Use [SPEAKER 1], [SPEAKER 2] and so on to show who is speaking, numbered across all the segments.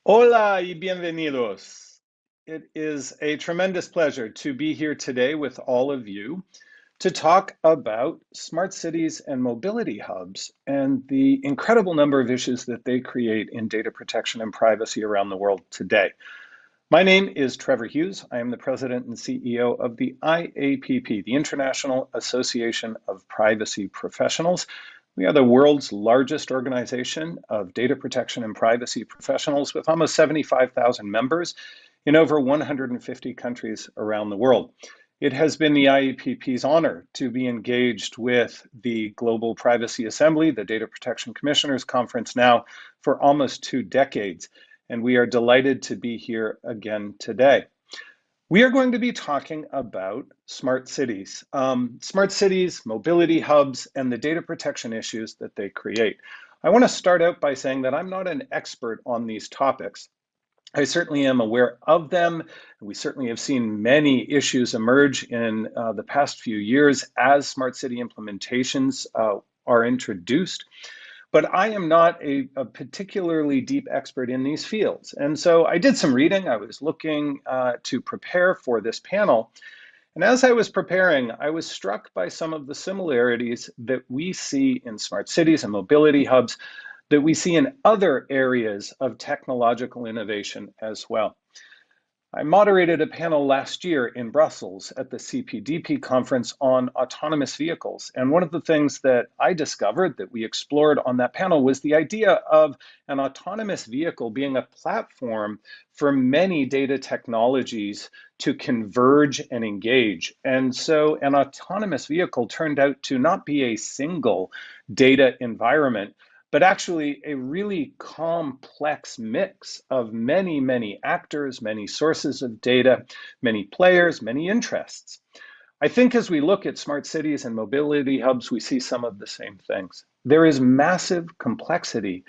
[SPEAKER 1] Hola y bienvenidos. It is a tremendous pleasure to be here today with all of you to talk about smart cities and mobility hubs and the incredible number of issues that they create in data protection and privacy around the world today. My name is Trevor Hughes. I am the president and CEO of the IAPP, the International Association of Privacy Professionals. We are the world's largest organization of data protection and privacy professionals with almost 75,000 members in over 150 countries around the world. It has been the IAPP's honor to be engaged with the Global Privacy Assembly, the Data Protection Commissioners Conference now for almost 2 decades, and we are delighted to be here again today. We are going to be talking about smart cities, mobility hubs, and the data protection issues that they create. I want to start out by saying that I'm not an expert on these topics. I certainly am aware of them. We certainly have seen many issues emerge in the past few years as smart city implementations are introduced. But I am not a particularly deep expert in these fields. And so I did some reading. I was looking to prepare for this panel. And as I was preparing, I was struck by some of the similarities that we see in smart cities and mobility hubs that we see in other areas of technological innovation as well. I moderated a panel last year in Brussels at the CPDP conference on autonomous vehicles. And one of the things that I discovered that we explored on that panel was the idea of an autonomous vehicle being a platform for many data technologies to converge and engage. And so an autonomous vehicle turned out to not be a single data environment, but actually a really complex mix of many, many actors, many sources of data, many players, many interests. I think as we look at smart cities and mobility hubs, we see some of the same things. There is massive complexity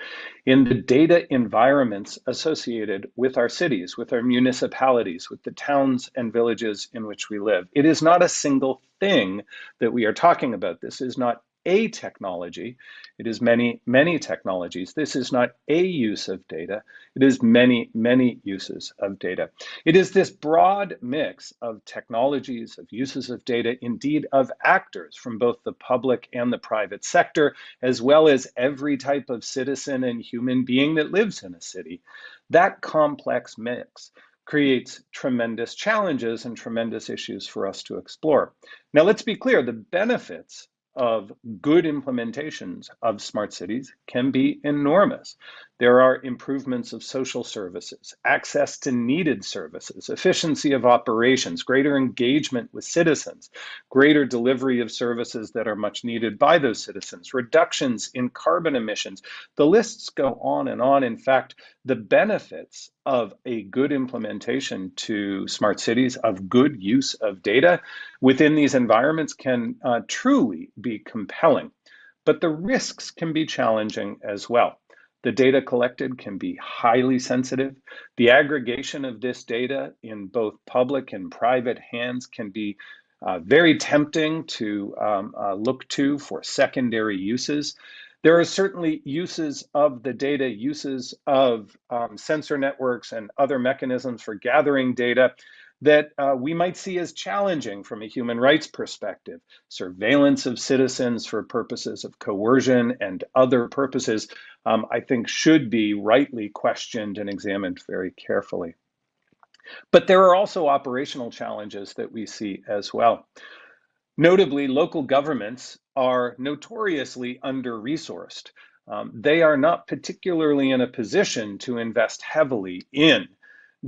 [SPEAKER 1] in the data environments associated with our cities, with our municipalities, with the towns and villages in which we live. It is not a single thing that we are talking about. This is not a technology. It is many, many technologies. This is not a use of data. It is many, many uses of data. It is this broad mix of technologies, of uses of data, indeed of actors from both the public and the private sector, as well as every type of citizen and human being that lives in a city. That complex mix creates tremendous challenges and tremendous issues for us to explore. Now, let's be clear, the benefits of good implementations of smart cities can be enormous. There are improvements of social services, access to needed services, efficiency of operations, greater engagement with citizens, greater delivery of services that are much needed by those citizens, reductions in carbon emissions. The lists go on and on. In fact, the benefits of a good implementation to smart cities, of good use of data within these environments can truly be compelling. But the risks can be challenging as well. The data collected can be highly sensitive. The aggregation of this data in both public and private hands can be very tempting to look to for secondary uses. There are certainly uses of the data, uses of sensor networks and other mechanisms for gathering data that we might see as challenging from a human rights perspective. Surveillance of citizens for purposes of coercion and other purposes, I think, should be rightly questioned and examined very carefully. But there are also operational challenges that we see as well. Notably, local governments are notoriously under-resourced. They are not particularly in a position to invest heavily in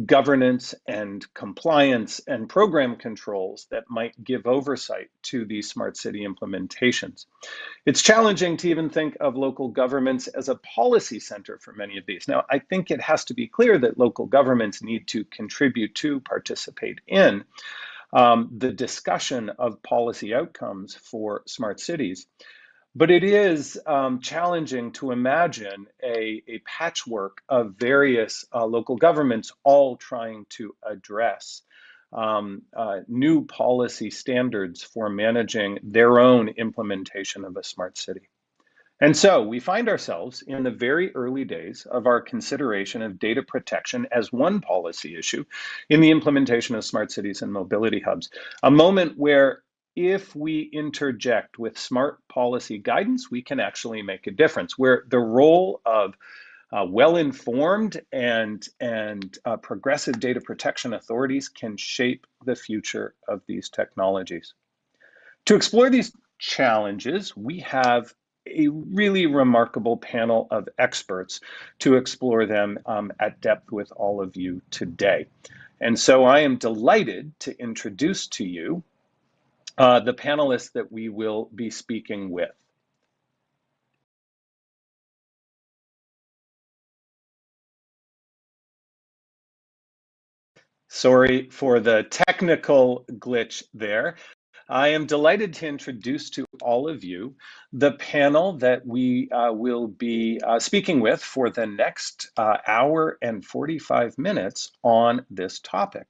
[SPEAKER 1] governance and compliance and program controls that might give oversight to these smart city implementations. It's challenging to even think of local governments as a policy center for many of these. Now, I think it has to be clear that local governments need to contribute to, participate in the discussion of policy outcomes for smart cities. But it is challenging to imagine a patchwork of various local governments all trying to address new policy standards for managing their own implementation of a smart city. And so we find ourselves in the very early days of our consideration of data protection as one policy issue in the implementation of smart cities and mobility hubs, a moment where if we interject with smart policy guidance, we can actually make a difference, where the role of well-informed and progressive data protection authorities can shape the future of these technologies. To explore these challenges, we have a really remarkable panel of experts to explore them at depth with all of you today. And so I am delighted to introduce to you the panelists that we will be speaking with. Sorry for the technical glitch there. I am delighted to introduce to all of you the panel that we will be speaking with for the next hour and 45 minutes on this topic.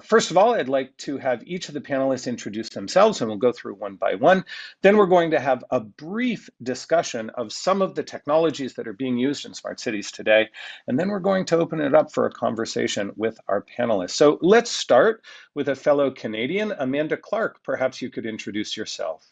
[SPEAKER 1] First of all, I'd like to have each of the panelists introduce themselves, and we'll go through one by one. Then we're going to have a brief discussion of some of the technologies that are being used in smart cities today, and then we're going to open it up for a conversation with our panelists. So let's start with a fellow Canadian, Amanda Clark. Perhaps you could introduce yourself.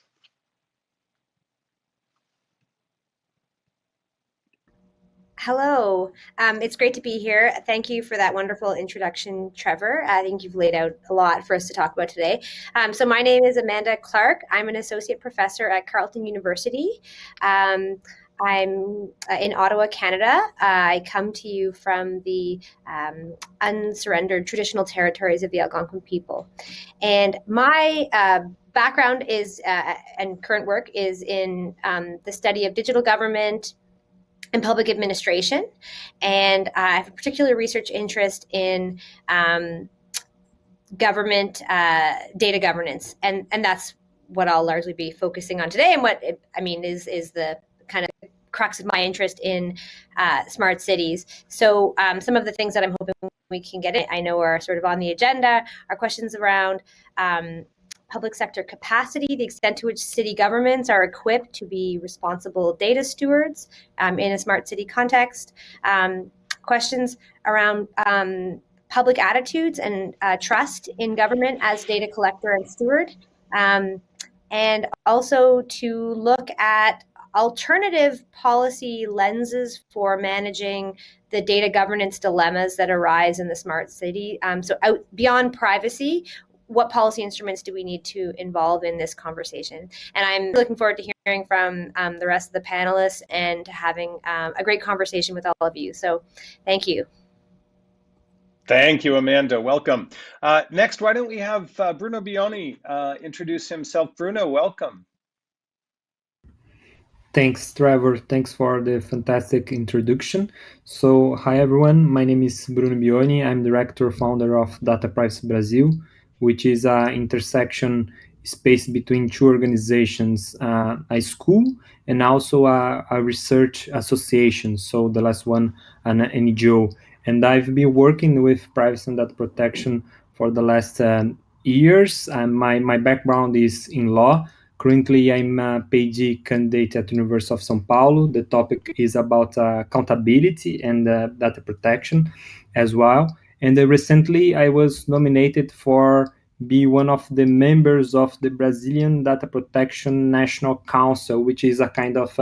[SPEAKER 2] Hello, it's great to be here. Thank you for that wonderful introduction, Trevor. I think you've laid out a lot for us to talk about today. So my name is Amanda Clark. I'm an associate professor at Carleton University. I'm in Ottawa, Canada. I come to you from the unsurrendered traditional territories of the Algonquin people. And my background is and current work is in the study of digital government and public administration. And I have a particular research interest in government data governance. And that's what I'll largely be focusing on today. And what is the kind of crux of my interest in smart cities. So some of the things that I'm hoping we can get in, I know are sort of on the agenda, are questions around public sector capacity, the extent to which city governments are equipped to be responsible data stewards in a smart city context, questions around public attitudes and trust in government as data collector and steward, and also to look at alternative policy lenses for managing the data governance dilemmas that arise in the smart city. So out beyond privacy, what policy instruments do we need to involve in this conversation? And I'm looking forward to hearing from the rest of the panelists and having a great conversation with all of you. So thank you.
[SPEAKER 1] Thank you, Amanda. Welcome. Next, why don't we have Bruno Bioni introduce himself. Bruno, welcome.
[SPEAKER 3] Thanks, Trevor. Thanks for the fantastic introduction. So, hi everyone. My name is Bruno Bioni. I'm director founder of Data Privacy Brazil, which is an intersection space between two organizations, a school and also a research association. So the last one, an NGO. And I've been working with privacy and data protection for the last years. My background is in law. Currently, I'm a PhD candidate at the University of São Paulo. The topic is about accountability and data protection as well. And recently, I was nominated for be one of the members of the Brazilian Data Protection National Council, which is a kind of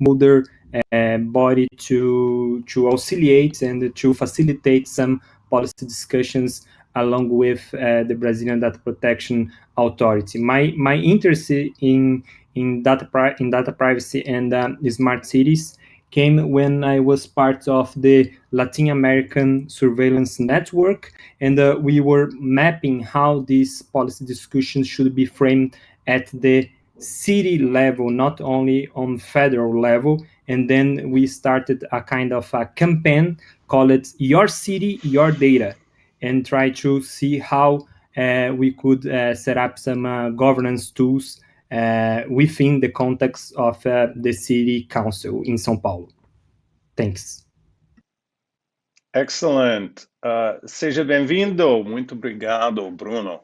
[SPEAKER 3] older body to auxiliate and to facilitate some policy discussions along with the Brazilian Data Protection Authority. My interest in data privacy and smart cities came when I was part of the Latin American Surveillance Network, and we were mapping how these policy discussions should be framed at the city level, not only on federal level. And then we started a kind of a campaign called Your City, Your Data, and try to see how we could set up some governance tools within the context of the city council in São Paulo. Thanks.
[SPEAKER 1] Excellent. Seja bem-vindo. Muito obrigado, Bruno.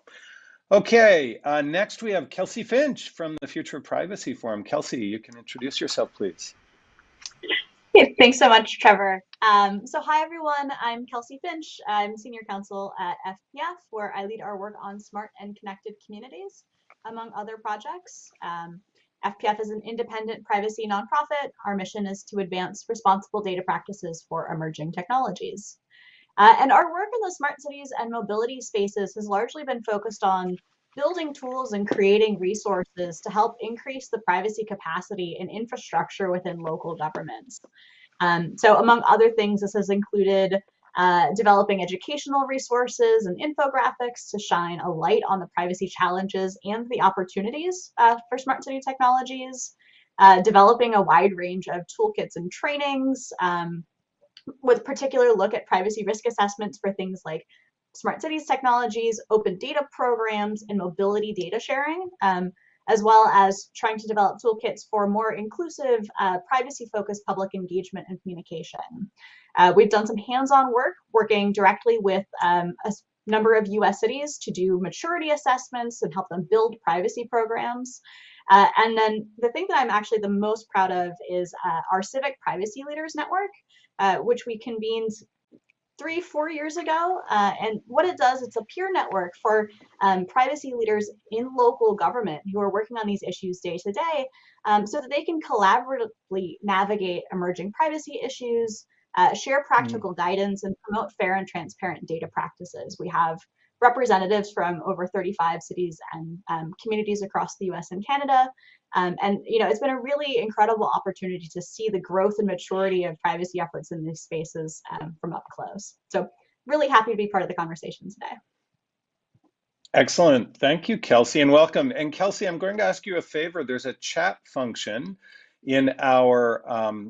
[SPEAKER 1] Okay, next we have Kelsey Finch from the Future of Privacy Forum. Kelsey, you can introduce yourself, please.
[SPEAKER 4] Hey, thanks so much, Trevor. So hi, everyone. I'm Kelsey Finch. I'm Senior Counsel at FPF, where I lead our work on smart and connected communities, among other projects. FPF is an independent privacy nonprofit. Our mission is to advance responsible data practices for emerging technologies. And our work in the smart cities and mobility spaces has largely been focused on building tools and creating resources to help increase the privacy capacity and infrastructure within local governments. So among other things, this has included developing educational resources and infographics to shine a light on the privacy challenges and the opportunities for smart city technologies, developing a wide range of toolkits and trainings, with particular look at privacy risk assessments for things like smart cities technologies, open data programs, and mobility data sharing, as well as trying to develop toolkits for more inclusive, privacy-focused public engagement and communication. We've done some hands-on work working directly with a number of US cities to do maturity assessments and help them build privacy programs. And then the thing that I'm actually the most proud of is our Civic Privacy Leaders Network, which we convened 3-4 years ago. And what it does, it's a peer network for privacy leaders in local government who are working on these issues day to day, so that they can collaboratively navigate emerging privacy issues, share practical guidance, and promote fair and transparent data practices. We have representatives from over 35 cities and communities across the US and Canada. And it's been a really incredible opportunity to see the growth and maturity of privacy efforts in these spaces from up close. So really happy to be part of the conversation today.
[SPEAKER 1] Excellent. Thank you, Kelsey, and welcome. And Kelsey, I'm going to ask you a favor. There's a chat function in our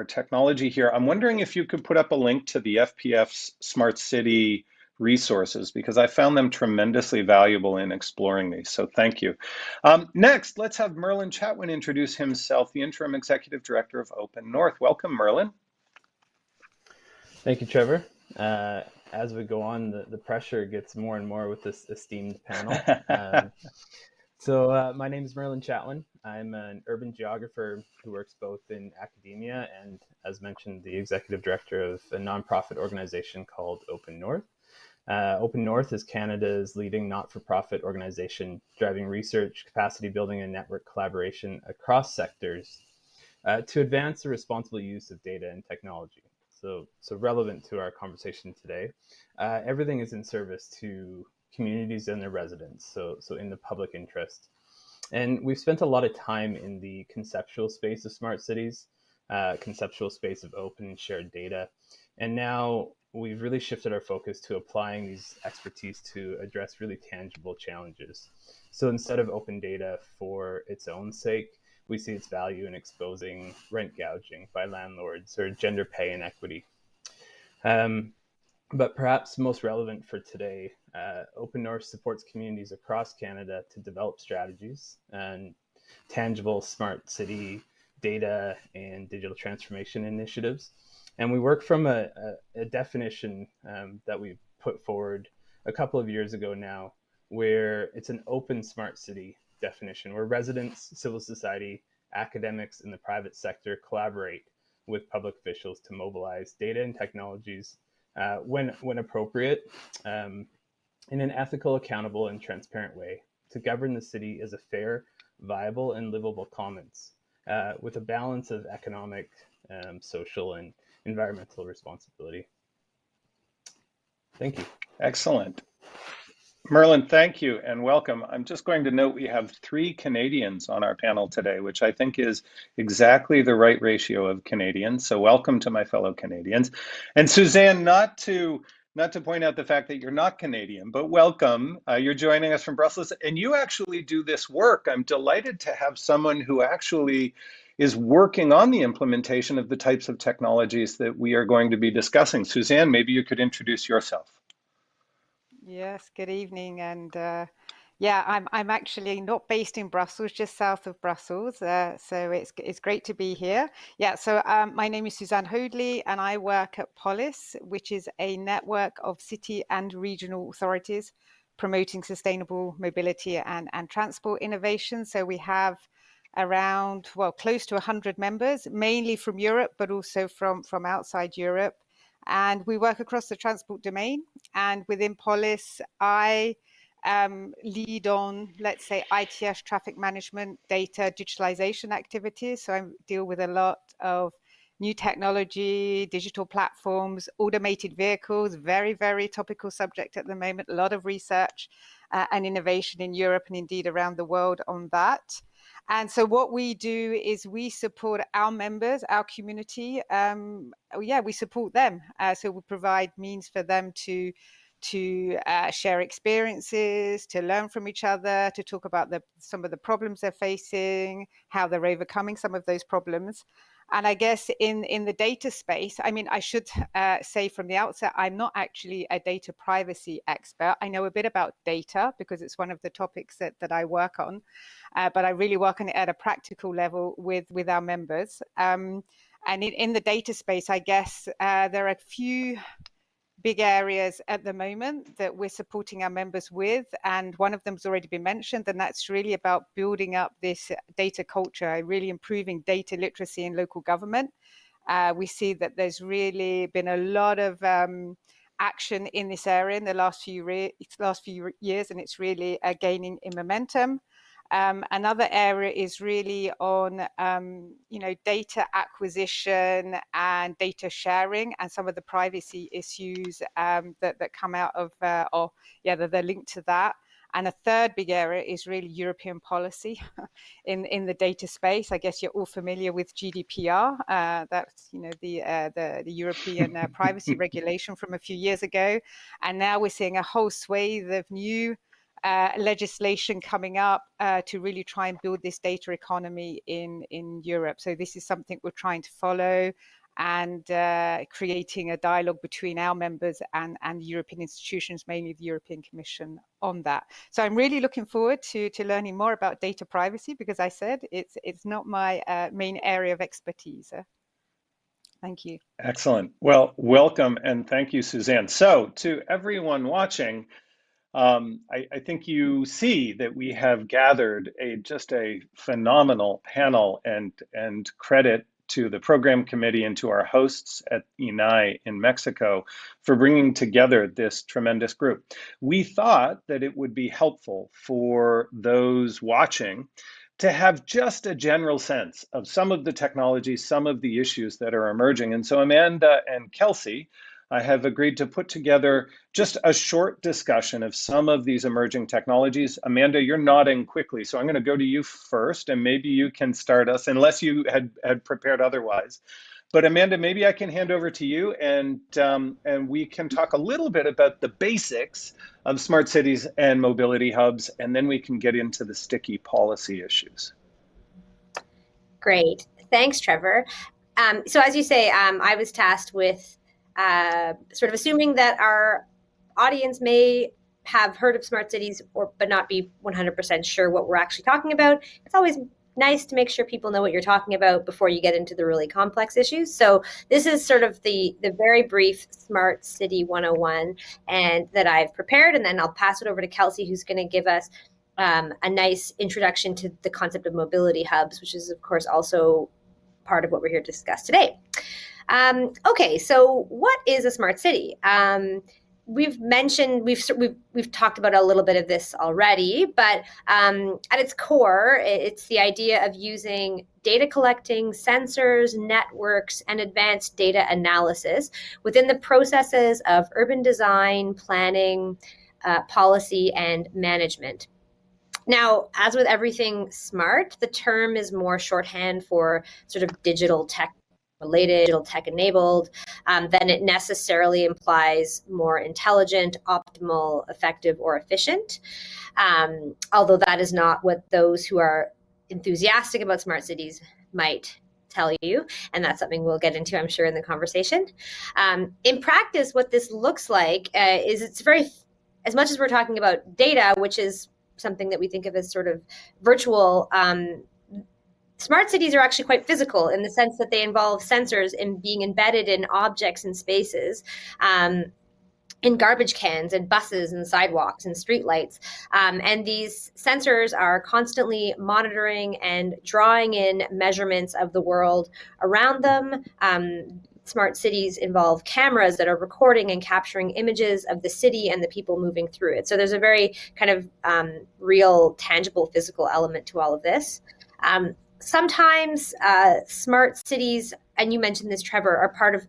[SPEAKER 1] technology here. I'm wondering if you could put up a link to the FPF's Smart City resources, because I found them tremendously valuable in exploring these. So thank you. Next, let's have Merlin Chapman introduce himself, the Interim Executive Director of Open North. Welcome, Merlin.
[SPEAKER 5] Thank you, Trevor. As we go on, the pressure gets more and more with this esteemed panel. So my name is Merlin Chapman. I'm an urban geographer who works both in academia and, as mentioned, the executive director of a nonprofit organization called Open North. Open North is Canada's leading not-for-profit organization driving research, capacity building, and network collaboration across sectors to advance the responsible use of data and technology. So relevant to our conversation today, everything is in service to communities and their residents, so in the public interest. And we've spent a lot of time in the conceptual space of smart cities, conceptual space of open and shared data. And now we've really shifted our focus to applying these expertise to address really tangible challenges. So instead of open data for its own sake, we see its value in exposing rent gouging by landlords or gender pay inequity. But perhaps most relevant for today, Open North supports communities across Canada to develop strategies and tangible smart city data and digital transformation initiatives. And we work from a definition that we put forward a couple of years ago now, where it's an open smart city definition, where residents, civil society, academics, and the private sector collaborate with public officials to mobilize data and technologies when appropriate, in an ethical, accountable, and transparent way to govern the city as a fair, viable, and livable commons with a balance of economic, social, and environmental responsibility. Thank you.
[SPEAKER 1] Excellent. Merlin, thank you and welcome. I'm just going to note we have 3 Canadians on our panel today, which I think is exactly the right ratio of Canadians. So welcome to my fellow Canadians. And Suzanne, not to point out the fact that you're not Canadian, but welcome. You're joining us from Brussels, and you actually do this work. I'm delighted to have someone who actually is working on the implementation of the types of technologies that we are going to be discussing. Suzanne, maybe you could introduce yourself.
[SPEAKER 6] Yes, good evening. And yeah, I'm actually not based in Brussels, just south of Brussels. So it's great to be here. Yeah, so my name is Suzanne Hoadley, and I work at Polis, which is a network of city and regional authorities promoting sustainable mobility and transport innovation. So we have around, well, close to 100 members, mainly from Europe, but also from outside Europe. And we work across the transport domain. And within Polis, I lead on, let's say, ITS, traffic management, data, digitalization activities. So I deal with a lot of new technology, digital platforms, automated vehicles, very, very topical subject at the moment, a lot of research and innovation in Europe and indeed around the world on that. And so what we do is we support our members, our community. We support them. So we provide means for them to share experiences, to learn from each other, to talk about some of the problems they're facing, how they're overcoming some of those problems. And I guess in the data space, I mean, I should say from the outset, I'm not actually a data privacy expert. I know a bit about data because it's one of the topics that I work on, but I really work on it at a practical level with our members. And in the data space, I guess there are a few big areas at the moment that we're supporting our members with, and one of them's already been mentioned, and that's really about building up this data culture, really improving data literacy in local government. We see that there's really been a lot of action in this area in the last few years, and it's really gaining in momentum. Another area is really on, data acquisition and data sharing and some of the privacy issues that come out of, that are linked to that. And a third big area is really European policy in the data space. I guess you're all familiar with GDPR. That's the European privacy regulation from a few years ago, and now we're seeing a whole swathe of new legislation coming up to really try and build this data economy in Europe. So this is something we're trying to follow and creating a dialogue between our members and the European institutions, mainly the European Commission, on that. So I'm really looking forward to learning more about data privacy, because I said it's not my main area of expertise. Thank you.
[SPEAKER 1] Excellent. Well, welcome and thank you, Suzanne. So to everyone watching, I think you see that we have gathered just a phenomenal panel, and credit to the program committee and to our hosts at INAI in Mexico for bringing together this tremendous group. We thought that it would be helpful for those watching to have just a general sense of some of the technologies, some of the issues that are emerging. And so Amanda and Kelsey, I have agreed to put together just a short discussion of some of these emerging technologies. Amanda, you're nodding quickly, so I'm going to go to you first, and maybe you can start us, unless you had prepared otherwise. But Amanda, maybe I can hand over to you, and we can talk a little bit about the basics of smart cities and mobility hubs, and then we can get into the sticky policy issues.
[SPEAKER 2] Great. Thanks, Trevor. So as you say, I was tasked with sort of assuming that our audience may have heard of smart cities but not be 100% sure what we're actually talking about. It's always nice to make sure people know what you're talking about before you get into the really complex issues. So this is sort of the very brief Smart City 101 and that I've prepared, and then I'll pass it over to Kelsey, who's going to give us a nice introduction to the concept of mobility hubs, which is, of course, also part of what we're here to discuss today. Okay, so what is a smart city? We've talked about a little bit of this already, but at its core, it's the idea of using data collecting, sensors, networks, and advanced data analysis within the processes of urban design, planning, policy, and management. Now, as with everything smart, the term is more shorthand for sort of digital tech related, digital tech enabled, then it necessarily implies more intelligent, optimal, effective, or efficient. Although that is not what those who are enthusiastic about smart cities might tell you, and that's something we'll get into, I'm sure, in the conversation. In practice, what this looks like is it's very, as much as we're talking about data, which is something that we think of as sort of virtual, smart cities are actually quite physical in the sense that they involve sensors and being embedded in objects and spaces. in garbage cans and buses and sidewalks and streetlights. And these sensors are constantly monitoring and drawing in measurements of the world around them. Smart cities involve cameras that are recording and capturing images of the city and the people moving through it. So there's a very kind of real, tangible, physical element to all of this. Sometimes smart cities, and you mentioned this, Trevor, are part of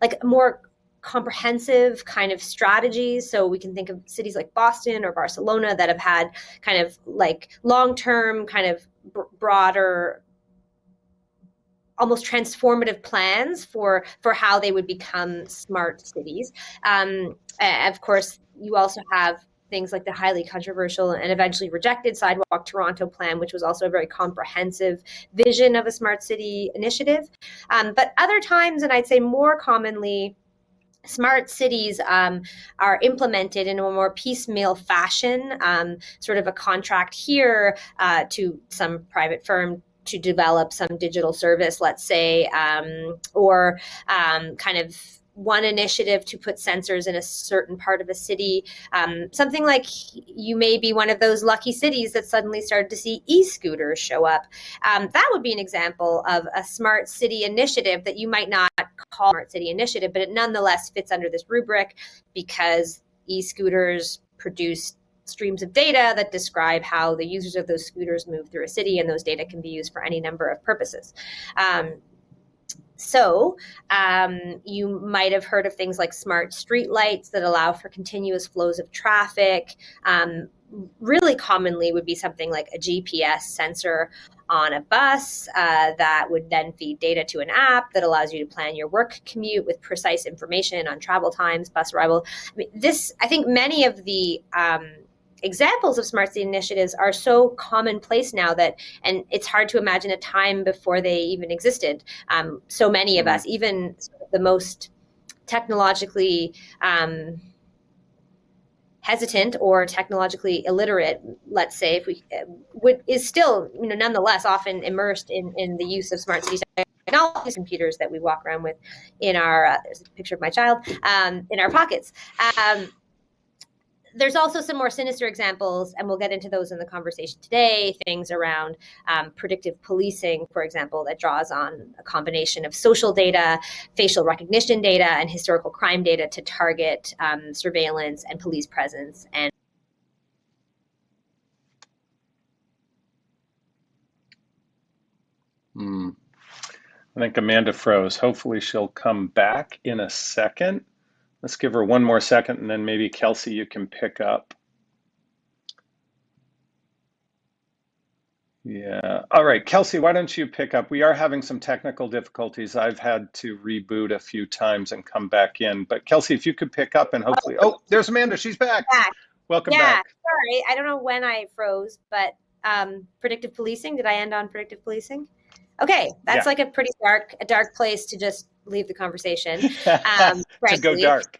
[SPEAKER 2] like more comprehensive kind of strategies. So we can think of cities like Boston or Barcelona that have had kind of like long-term kind of broader, almost transformative plans for how they would become smart cities. Of course, you also have things like the highly controversial and eventually rejected Sidewalk Toronto plan, which was also a very comprehensive vision of a smart city initiative. But other times, and I'd say more commonly, smart cities are implemented in a more piecemeal fashion, sort of a contract here to some private firm to develop some digital service, let's say, or kind of one initiative to put sensors in a certain part of a city. Something like you may be one of those lucky cities that suddenly started to see e-scooters show up. That would be an example of a smart city initiative that you might not call smart city initiative, but it nonetheless fits under this rubric because e-scooters produce streams of data that describe how the users of those scooters move through a city, and those data can be used for any number of purposes. So you might have heard of things like smart streetlights that allow for continuous flows of traffic. Really commonly would be something like a GPS sensor on a bus that would then feed data to an app that allows you to plan your work commute with precise information on travel times, bus arrival. I think many of the examples of smart city initiatives are so commonplace now and it's hard to imagine a time before they even existed. So many of us, even the most technologically hesitant or technologically illiterate, let's say, if we is still, nonetheless often immersed in the use of smart city technology, computers that we walk around with in our, there's a picture of my child, in our pockets. There's also some more sinister examples, and we'll get into those in the conversation today, things around predictive policing, for example, that draws on a combination of social data, facial recognition data, and historical crime data to target surveillance and police presence. And
[SPEAKER 1] I think Amanda froze. Hopefully she'll come back in a second. Let's give her one more second, and then maybe Kelsey, you can pick up. Yeah. All right, Kelsey, why don't you pick up? We are having some technical difficulties. I've had to reboot a few times and come back in. But Kelsey, if you could pick up and hopefully, oh, there's Amanda. She's back. Welcome back.
[SPEAKER 2] Sorry, I don't know when I froze, but predictive policing. Did I end on predictive policing? Okay, that's like a pretty dark place to just leave the conversation.
[SPEAKER 1] To go dark.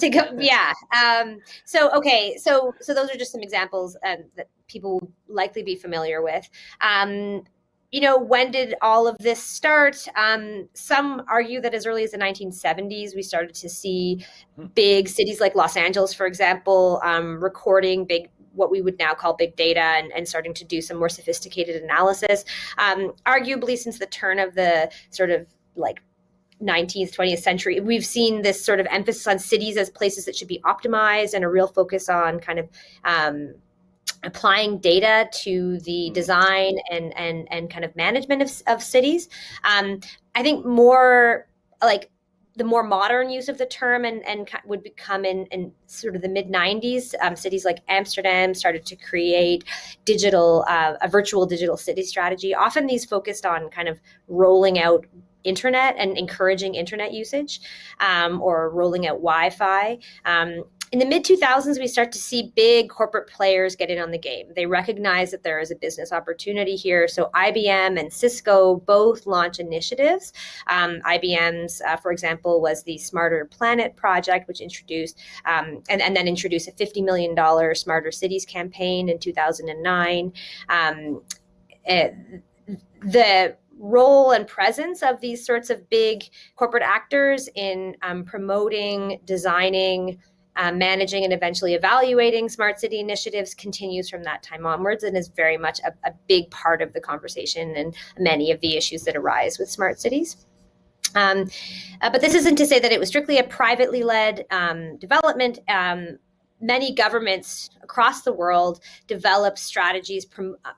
[SPEAKER 2] Yeah. So those are just some examples that people will likely be familiar with. When did all of this start? Some argue that as early as the 1970s, we started to see big cities like Los Angeles, for example, recording what we would now call big data and starting to do some more sophisticated analysis. Arguably, since the turn of the sort of like 19th, 20th century, we've seen this sort of emphasis on cities as places that should be optimized and a real focus on kind of applying data to the design and kind of management of cities. I think more like the more modern use of the term and would become in sort of the mid-90s. Cities like Amsterdam started to create a virtual digital city strategy. Often these focused on kind of rolling out internet and encouraging internet usage, or rolling out Wi-Fi. In the mid-2000s, we start to see big corporate players get in on the game. They recognize that there is a business opportunity here. So IBM and Cisco both launch initiatives. IBM's, for example, was the Smarter Planet project, which introduced and then introduced a $50 million Smarter Cities campaign in 2009. The role and presence of these sorts of big corporate actors in promoting, designing, managing, and eventually evaluating smart city initiatives continues from that time onwards and is very much a big part of the conversation and many of the issues that arise with smart cities. But this isn't to say that it was strictly a privately led development. Many governments across the world develop strategies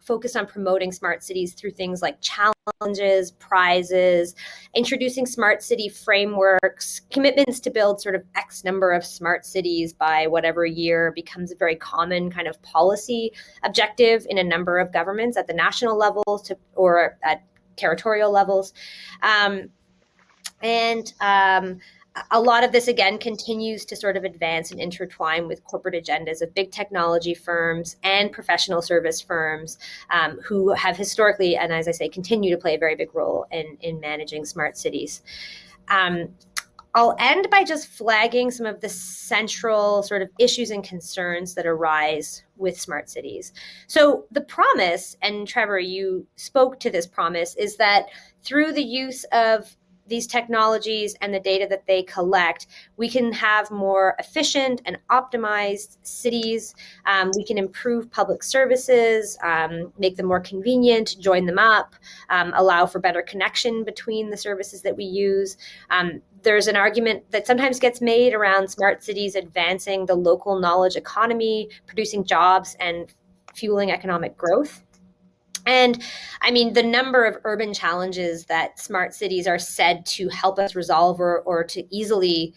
[SPEAKER 2] focused on promoting smart cities through things like challenges, prizes, introducing smart city frameworks, commitments to build sort of X number of smart cities by whatever year becomes a very common kind of policy objective in a number of governments at the national level or at territorial levels. A lot of this, again, continues to sort of advance and intertwine with corporate agendas of big technology firms and professional service firms who have historically, and as I say, continue to play a very big role in managing smart cities. I'll end by just flagging some of the central sort of issues and concerns that arise with smart cities. So the promise, and Trevor, you spoke to this promise, is that through the use of these technologies and the data that they collect, we can have more efficient and optimized cities. We can improve public services, make them more convenient, join them up, allow for better connection between the services that we use. There's an argument that sometimes gets made around smart cities advancing the local knowledge economy, producing jobs and fueling economic growth. And I mean, the number of urban challenges that smart cities are said to help us resolve or to easily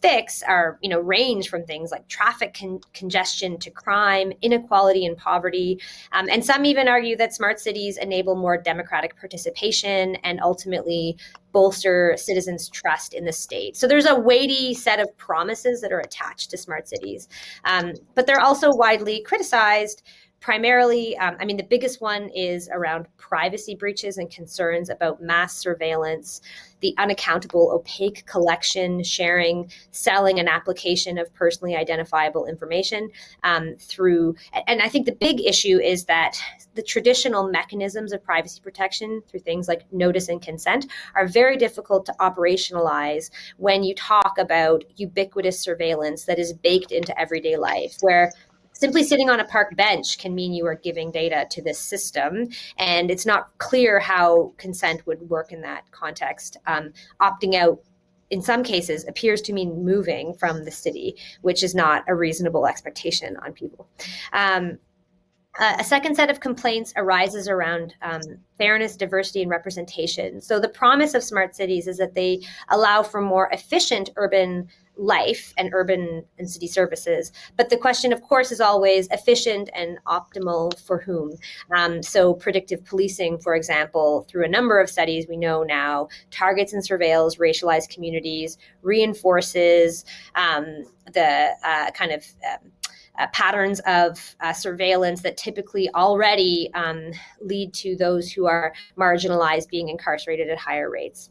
[SPEAKER 2] fix are, range from things like traffic congestion to crime, inequality and poverty. And some even argue that smart cities enable more democratic participation and ultimately bolster citizens' trust in the state. So there's a weighty set of promises that are attached to smart cities, but they're also widely criticized. Primarily, the biggest one is around privacy breaches and concerns about mass surveillance, the unaccountable, opaque collection, sharing, selling, and application of personally identifiable information and I think the big issue is that the traditional mechanisms of privacy protection through things like notice and consent are very difficult to operationalize when you talk about ubiquitous surveillance that is baked into everyday life, where simply sitting on a park bench can mean you are giving data to this system, and it's not clear how consent would work in that context. Opting out, in some cases, appears to mean moving from the city, which is not a reasonable expectation on people. A second set of complaints arises around fairness, diversity, and representation. So the promise of smart cities is that they allow for more efficient urban life and urban and city services. But the question, of course, is always efficient and optimal for whom? So predictive policing, for example, through a number of studies we know now, targets and surveils racialized communities, reinforces patterns of surveillance that typically already lead to those who are marginalized being incarcerated at higher rates.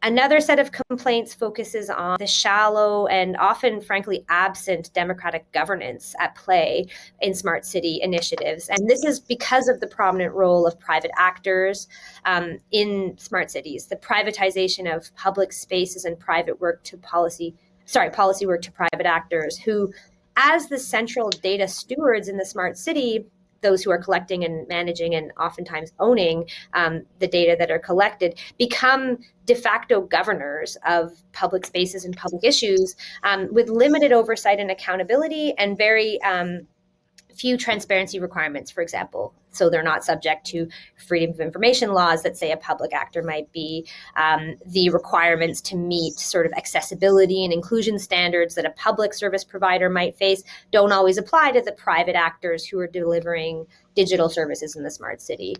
[SPEAKER 2] Another set of complaints focuses on the shallow and often, frankly, absent democratic governance at play in smart city initiatives. And this is because of the prominent role of private actors in smart cities, the privatization of public spaces and policy work to private actors who, as the central data stewards in the smart city, those who are collecting and managing and oftentimes owning the data that are collected, become de facto governors of public spaces and public issues with limited oversight and accountability and very few transparency requirements, for example. So they're not subject to freedom of information laws that say a public actor might be. The requirements to meet sort of accessibility and inclusion standards that a public service provider might face don't always apply to the private actors who are delivering digital services in the smart city.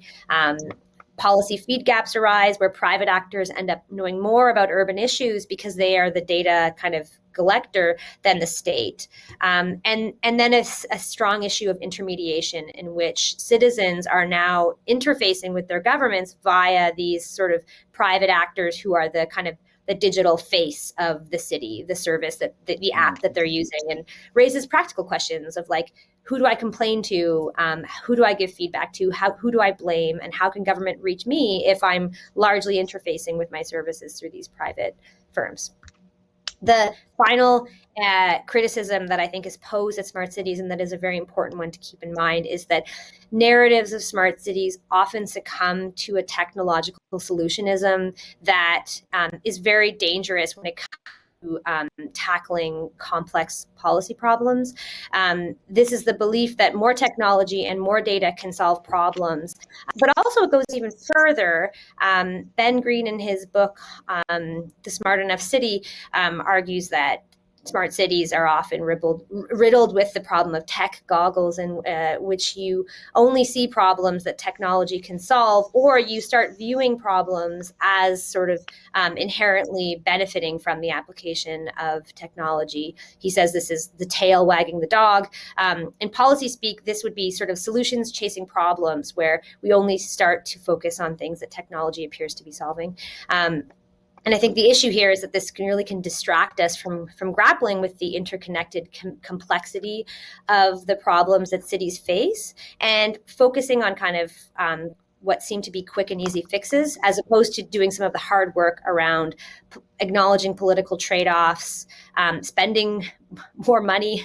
[SPEAKER 2] Policy feed gaps arise where private actors end up knowing more about urban issues because they are the data kind of collector than the state. And then a strong issue of intermediation in which citizens are now interfacing with their governments via these sort of private actors who are the kind of the digital face of the city, the service that the app that they're using, and raises practical questions of like, who do I complain to? Who do I give feedback to? Who do I blame? And how can government reach me if I'm largely interfacing with my services through these private firms? The final criticism that I think is posed at smart cities, and that is a very important one to keep in mind, is that narratives of smart cities often succumb to a technological solutionism that is very dangerous when it comes to tackling complex policy problems. This is the belief that more technology and more data can solve problems, but also it goes even further. Ben Green, in his book, The Smart Enough City, argues that smart cities are often riddled with the problem of tech goggles, in which you only see problems that technology can solve, or you start viewing problems as sort of inherently benefiting from the application of technology. He says this is the tail wagging the dog. In policy speak, this would be sort of solutions chasing problems, where we only start to focus on things that technology appears to be solving. And I think the issue here is that this really can distract us from grappling with the interconnected complexity of the problems that cities face, and focusing on kind of what seem to be quick and easy fixes, as opposed to doing some of the hard work around acknowledging political trade-offs, spending more money,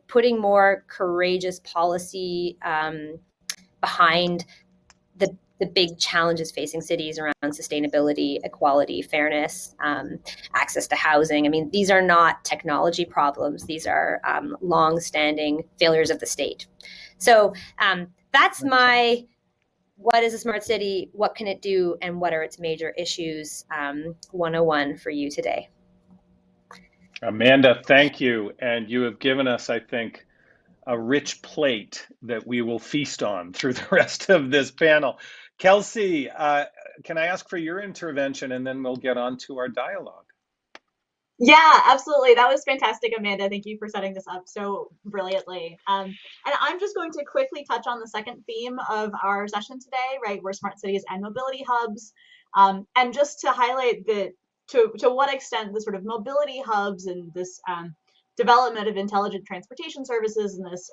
[SPEAKER 2] putting more courageous policy behind the big challenges facing cities around sustainability, equality, fairness, access to housing. I mean, these are not technology problems. These are long-standing failures of the state. So that's my what is a smart city, what can it do, and what are its major issues 101 for you today.
[SPEAKER 1] Amanda, thank you. And you have given us, I think, a rich plate that we will feast on through the rest of this panel. Kelsey, can I ask for your intervention, and then we'll get on to our dialogue?
[SPEAKER 4] Yeah, absolutely. That was fantastic, Amanda. Thank you for setting this up so brilliantly. And I'm just going to quickly touch on the second theme of our session today, right? We're smart cities and mobility hubs. And just to highlight to what extent the sort of mobility hubs and this development of intelligent transportation services and this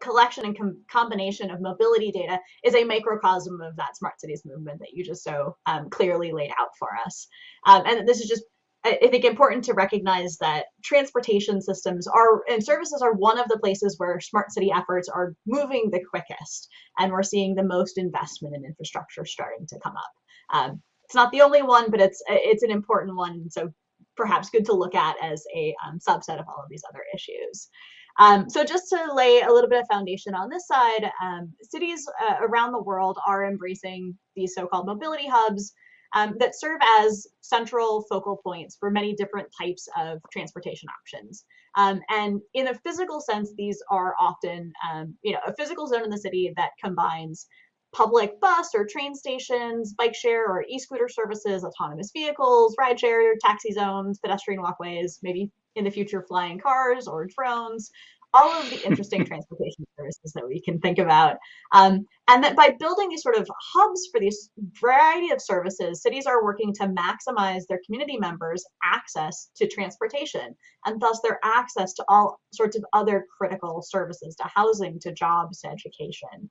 [SPEAKER 4] collection and combination of mobility data is a microcosm of that smart cities movement that you just so clearly laid out for us. And this is just, I think, important to recognize that transportation systems and services are one of the places where smart city efforts are moving the quickest, and we're seeing the most investment in infrastructure starting to come up. It's not the only one, but it's an important one, so perhaps good to look at as a subset of all of these other issues. So just to lay a little bit of foundation on this side, cities around the world are embracing these so-called mobility hubs that serve as central focal points for many different types of transportation options. And in a physical sense, these are often a physical zone in the city that combines public bus or train stations, bike share or e-scooter services, autonomous vehicles, ride share, taxi zones, pedestrian walkways, maybe in the future flying cars or drones, all of the interesting transportation services that we can think about. And that by building these sort of hubs for these variety of services, cities are working to maximize their community members' access to transportation, and thus their access to all sorts of other critical services, to housing, to jobs, to education.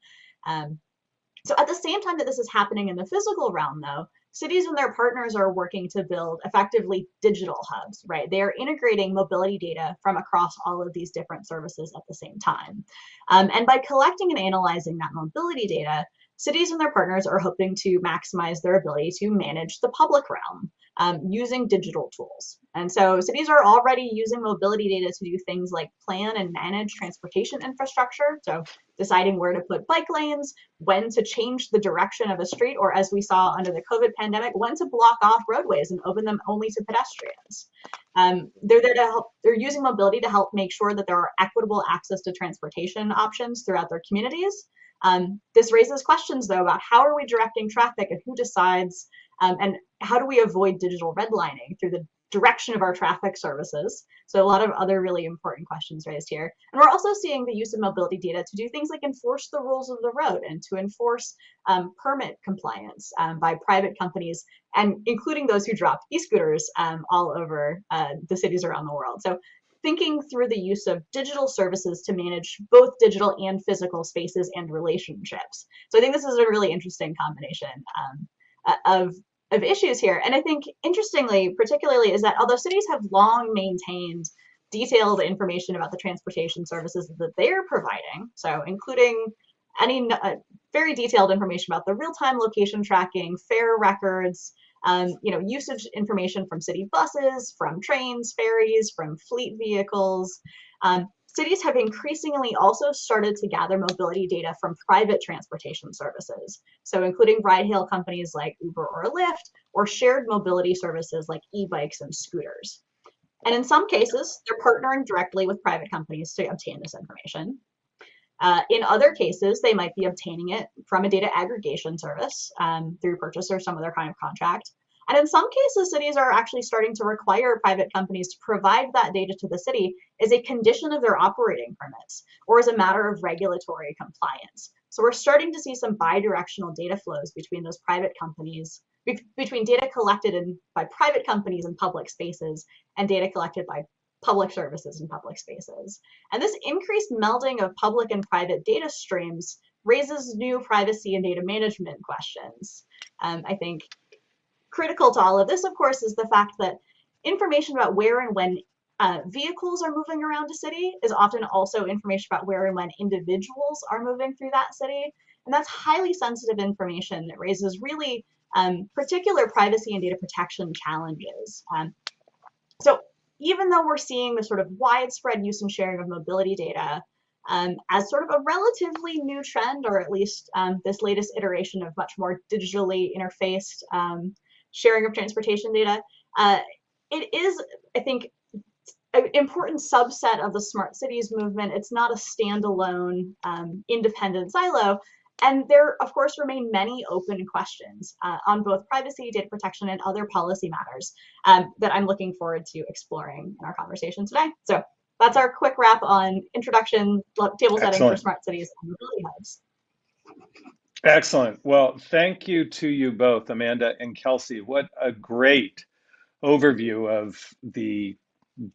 [SPEAKER 4] So at the same time that this is happening in the physical realm, though, cities and their partners are working to build effectively digital hubs, right? They are integrating mobility data from across all of these different services at the same time. And by collecting and analyzing that mobility data, cities and their partners are hoping to maximize their ability to manage the public realm using digital tools. And so cities are already using mobility data to do things like plan and manage transportation infrastructure. So deciding where to put bike lanes, when to change the direction of a street, or as we saw under the COVID pandemic, when to block off roadways and open them only to pedestrians. They're there to help, they're using mobility to help make sure that there are equitable access to transportation options throughout their communities. This raises questions, though, about how are we directing traffic and who decides, and how do we avoid digital redlining through the direction of our traffic services. So a lot of other really important questions raised here. And we're also seeing the use of mobility data to do things like enforce the rules of the road and to enforce permit compliance by private companies, and including those who drop e-scooters all over the cities around the world. So thinking through the use of digital services to manage both digital and physical spaces and relationships. So I think this is a really interesting combination of issues here. And I think interestingly, particularly, is that although cities have long maintained detailed information about the transportation services that they're providing, so including any very detailed information about the real-time location tracking, fare records, usage information from city buses, from trains, ferries, from fleet vehicles. Cities have increasingly also started to gather mobility data from private transportation services. So including ride-hail companies like Uber or Lyft, or shared mobility services like e-bikes and scooters. And in some cases, they're partnering directly with private companies to obtain this information. In other cases, they might be obtaining it from a data aggregation service through purchase or some other kind of contract. And in some cases, cities are actually starting to require private companies to provide that data to the city as a condition of their operating permits or as a matter of regulatory compliance. So we're starting to see some bidirectional data flows between those private companies, between data collected by private companies in public spaces and data collected by public services in public spaces. And this increased melding of public and private data streams raises new privacy and data management questions. I think critical to all of this, of course, is the fact that information about where and when vehicles are moving around a city is often also information about where and when individuals are moving through that city. And that's highly sensitive information that raises really particular privacy and data protection challenges. So even though we're seeing the sort of widespread use and sharing of mobility data as sort of a relatively new trend, or at least this latest iteration of much more digitally interfaced sharing of transportation data, it is, I think, an important subset of the smart cities movement. It's not a standalone, independent silo. And there, of course, remain many open questions on both privacy, data protection, and other policy matters that I'm looking forward to exploring in our conversation today. So that's our quick wrap on introduction, table setting for smart cities and mobility hubs.
[SPEAKER 1] Excellent. Well, thank you to you both, Amanda and Kelsey. What a great overview of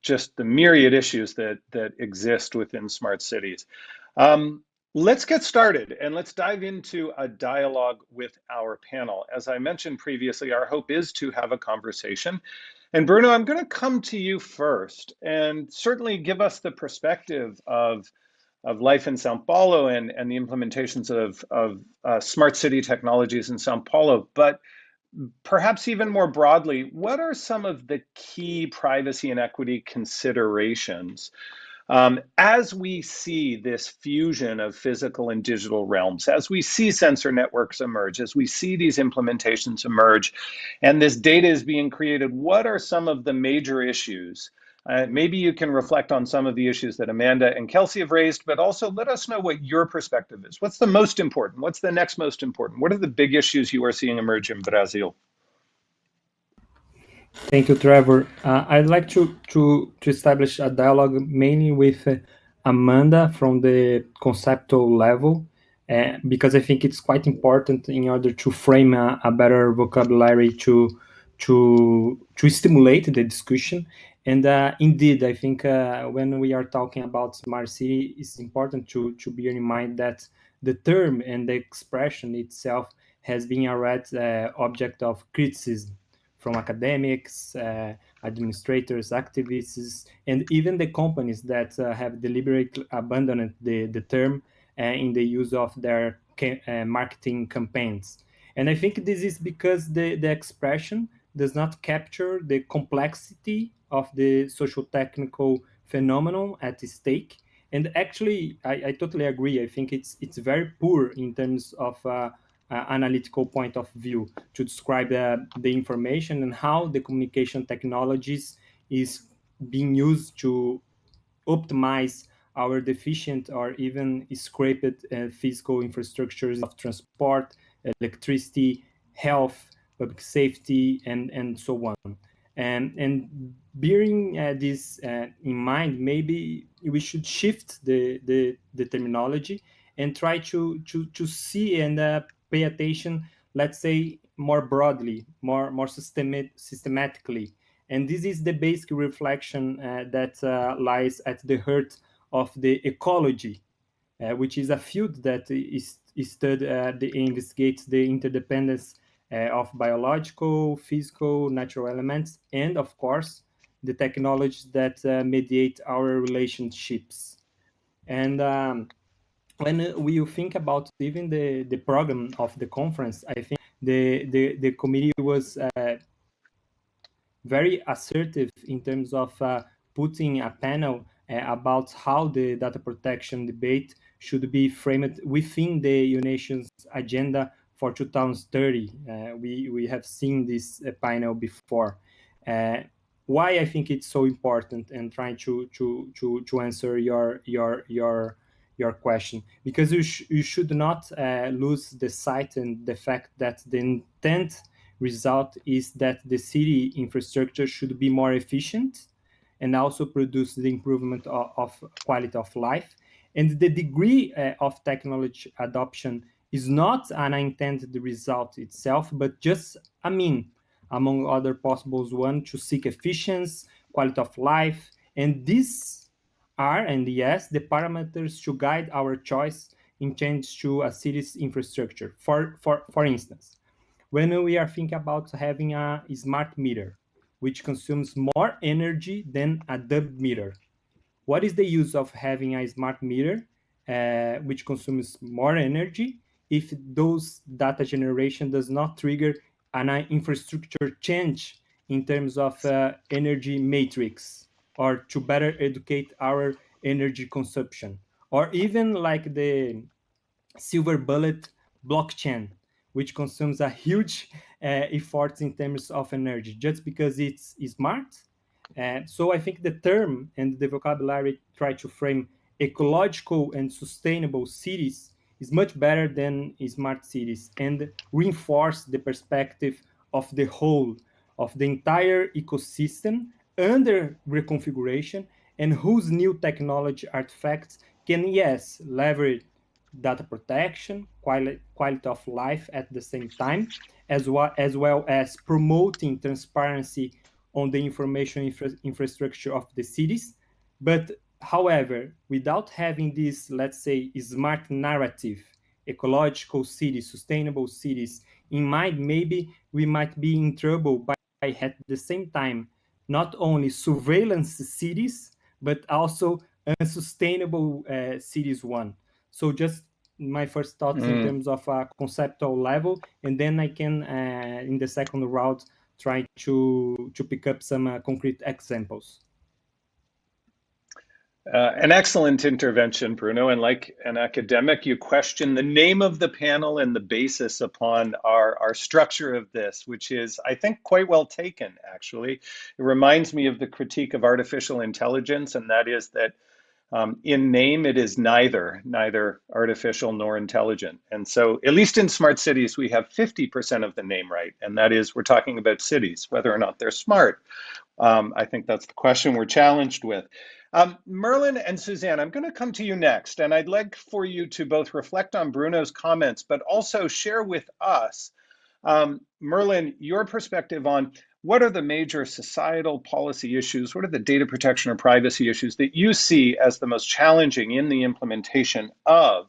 [SPEAKER 1] just the myriad issues that exist within smart cities. Let's get started and let's dive into a dialogue with our panel. As I mentioned previously, our hope is to have a conversation. And Bruno, I'm going to come to you first and certainly give us the perspective of life in Sao Paulo and the implementations of smart city technologies in Sao Paulo. But perhaps even more broadly, what are some of the key privacy and equity considerations as we see this fusion of physical and digital realms, as we see sensor networks emerge, as we see these implementations emerge, and this data is being created? What are some of the major issues? Maybe you can reflect on some of the issues that Amanda and Kelsey have raised, but also let us know what your perspective is. What's the most important? What's the next most important? What are the big issues you are seeing emerge in Brazil?
[SPEAKER 3] Thank you, Trevor. I'd like to establish a dialogue mainly with Amanda from the conceptual level, because I think it's quite important in order to frame a better vocabulary to stimulate the discussion. And indeed, I think when we are talking about smart city, it's important to bear in mind that the term and the expression itself has been a red object of criticism from academics, administrators, activists, and even the companies that have deliberately abandoned the term in the use of their marketing campaigns. And I think this is because the expression does not capture the complexity of the socio-technical phenomenon at stake. And actually, I totally agree. I think it's very poor in terms of analytical point of view to describe the information and how the communication technologies is being used to optimize our deficient or even scraped physical infrastructures of transport, electricity, health, public safety, and so on. And bearing this in mind, maybe we should shift the terminology and try to see and pay attention, let's say, more broadly, more systematically. And this is the basic reflection that lies at the heart of the ecology, which is a field that investigates the interdependence of biological, physical, natural elements, and of course, the technologies that mediate our relationships. And when we think about even the program of the conference, I think the committee was very assertive in terms of putting a panel about how the data protection debate should be framed within the United Nations agenda for 2030. We have seen this panel before. Why I think it's so important, and trying to answer your question, because you should not lose the sight and the fact that the intent result is that the city infrastructure should be more efficient and also produce the improvement of quality of life. And the degree of technology adoption is not an intended result itself, but just a mean among other possibles one to seek efficiency, quality of life. And these are, and yes, the parameters to guide our choice in change to a city's infrastructure. For instance, when we are thinking about having a smart meter, which consumes more energy than a dumb meter, what is the use of having a smart meter which consumes more energy if those data generation does not trigger an infrastructure change in terms of energy matrix, or to better educate our energy consumption, or even like the silver bullet blockchain, which consumes a huge effort in terms of energy just because it's smart. So I think the term and the vocabulary try to frame ecological and sustainable cities is much better than smart cities, and reinforce the perspective of the whole, of the entire ecosystem under reconfiguration, and whose new technology artifacts can, yes, leverage data protection, quality of life at the same time, as well as promoting transparency on the information infrastructure of the cities. But however, without having this, let's say, smart narrative, ecological cities, sustainable cities in mind, maybe we might be in trouble by at the same time not only surveillance cities, but also unsustainable cities one. So just my first thoughts in terms of a conceptual level, and then I can, in the second round, try to pick up some concrete examples.
[SPEAKER 1] An excellent intervention, Bruno. And like an academic, you question the name of the panel and the basis upon our structure of this, which is, I think, quite well taken, actually. It reminds me of the critique of artificial intelligence, and that is that in name, it is neither artificial nor intelligent. And so, at least in smart cities, we have 50% of the name right. And that is, we're talking about cities, whether or not they're smart. I think that's the question we're challenged with. Merlin and Suzanne, I'm going to come to you next, and I'd like for you to both reflect on Bruno's comments, but also share with us, Merlin, your perspective on what are the major societal policy issues, what are the data protection or privacy issues that you see as the most challenging in the implementation of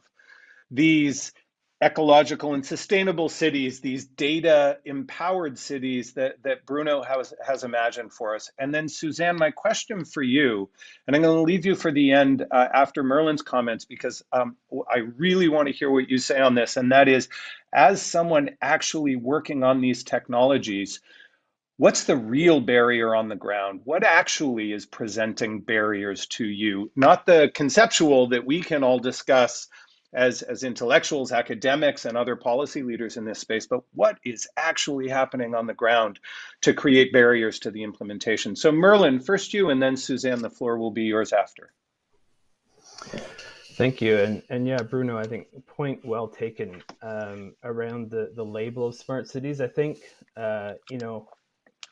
[SPEAKER 1] these ecological and sustainable cities, these data empowered cities that Bruno has imagined for us. And then Suzanne, my question for you, and I'm going to leave you for the end after Merlin's comments, because I really want to hear what you say on this. And that is, as someone actually working on these technologies, what's the real barrier on the ground? What actually is presenting barriers to you? Not the conceptual that we can all discuss as intellectuals, academics, and other policy leaders in this space, but what is actually happening on the ground to create barriers to the implementation? So Merlin, first you, and then Suzanne, the floor will be yours after.
[SPEAKER 5] Thank you. And yeah, Bruno, I think point well taken around the label of smart cities. I think,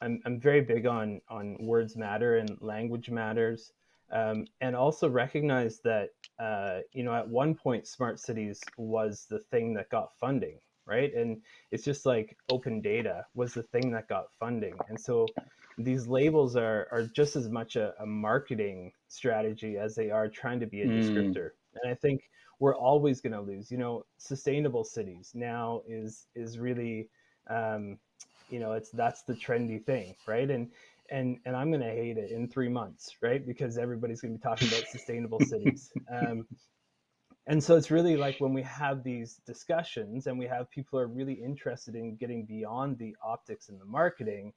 [SPEAKER 5] I'm very big on words matter and language matters, and also recognize that at one point smart cities was the thing that got funding, right? And it's just like open data was the thing that got funding, and so these labels are just as much a marketing strategy as they are trying to be a descriptor. And I think we're always going to lose. Sustainable cities now is really that's the trendy thing, right? And I'm going to hate it in 3 months, right? Because everybody's going to be talking about sustainable cities. And so it's really like when we have these discussions and we have people who are really interested in getting beyond the optics and the marketing,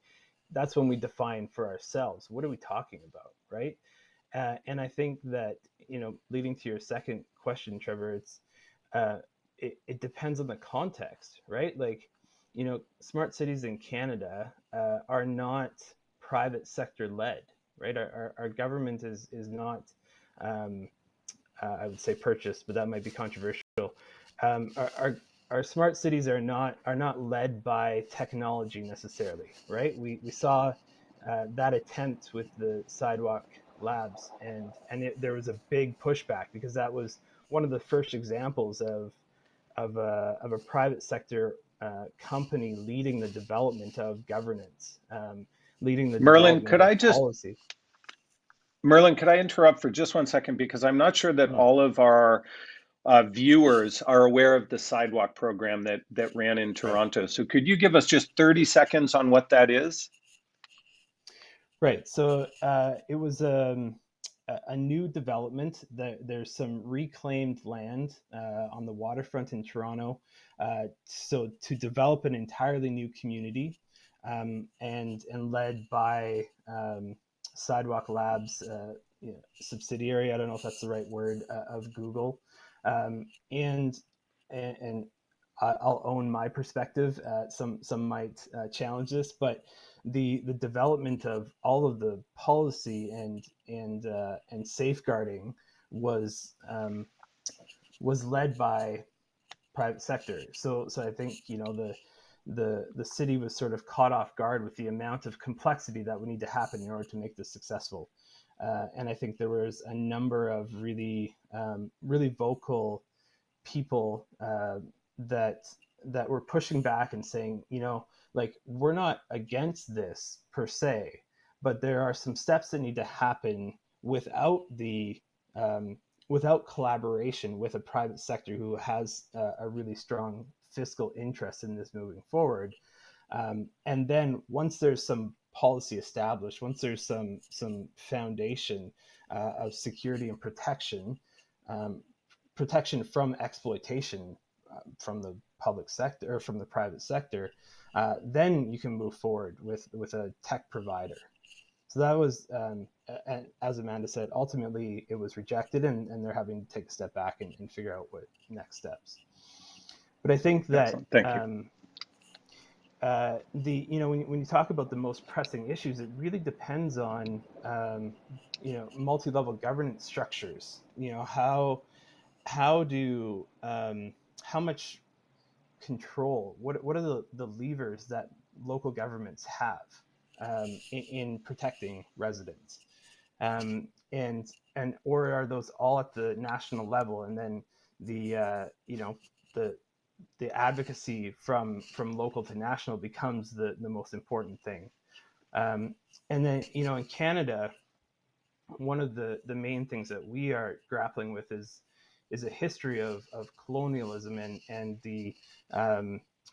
[SPEAKER 5] that's when we define for ourselves, what are we talking about, right? And I think that, leading to your second question, Trevor, it depends on the context, right? Like, smart cities in Canada are not private sector led, right? Our government is not, I would say purchased, but that might be controversial. Our smart cities are not led by technology necessarily, right? We saw that attempt with the Sidewalk Labs, and there was a big pushback because that was one of the first examples of a private sector company leading the development of governance, leading the
[SPEAKER 1] Merlin,
[SPEAKER 5] development
[SPEAKER 1] could
[SPEAKER 5] of
[SPEAKER 1] I just
[SPEAKER 5] policy.
[SPEAKER 1] Merlin, could I interrupt for just 1 second? Because I'm not sure that all of our viewers are aware of the Sidewalk program that ran in Toronto. So could you give us just 30 seconds on what that is?
[SPEAKER 5] Right. So it was a new development. There's some reclaimed land on the waterfront in Toronto. So to develop an entirely new community, and led by Sidewalk Labs subsidiary. I don't know if that's the right word, of Google, and I'll own my perspective. Some might challenge this, but the development of all of the policy and safeguarding was led by private sector. So I think the city was sort of caught off guard with the amount of complexity that would need to happen in order to make this successful. And I think there was a number of really vocal people that were pushing back and saying, like, we're not against this per se, but there are some steps that need to happen without without collaboration with a private sector who has a really strong fiscal interest in this moving forward. And then once there's some policy established, once there's some foundation of security and protection, protection from exploitation from the public sector or from the private sector, then you can move forward with a tech provider. So that was, as Amanda said, ultimately it was rejected, and they're having to take a step back and figure out what next steps. But I think that when you talk about the most pressing issues, it really depends on multi-level governance structures. How much control, what are the levers that local governments have in protecting residents, and or are those all at the national level, and then the advocacy from local to national becomes the most important thing. And then in Canada, one of the main things that we are grappling with is a history of colonialism and the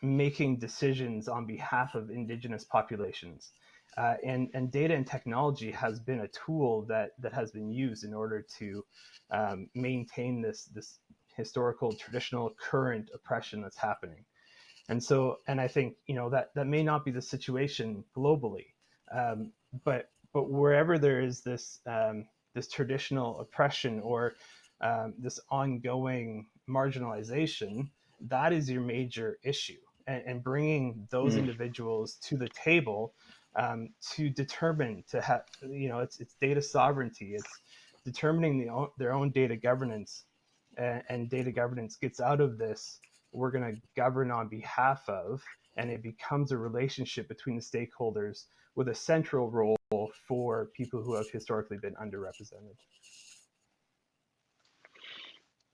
[SPEAKER 5] making decisions on behalf of Indigenous populations. And data and technology has been a tool that has been used in order to maintain this historical, traditional, current oppression that's happening. And I think that may not be the situation globally, but wherever there is this traditional oppression or this ongoing marginalization, that is your major issue, and bringing those individuals to the table to determine, to have, it's data sovereignty, it's determining their own data governance, and data governance gets out of this. We're going to govern on behalf of, and it becomes a relationship between the stakeholders with a central role for people who have historically been underrepresented.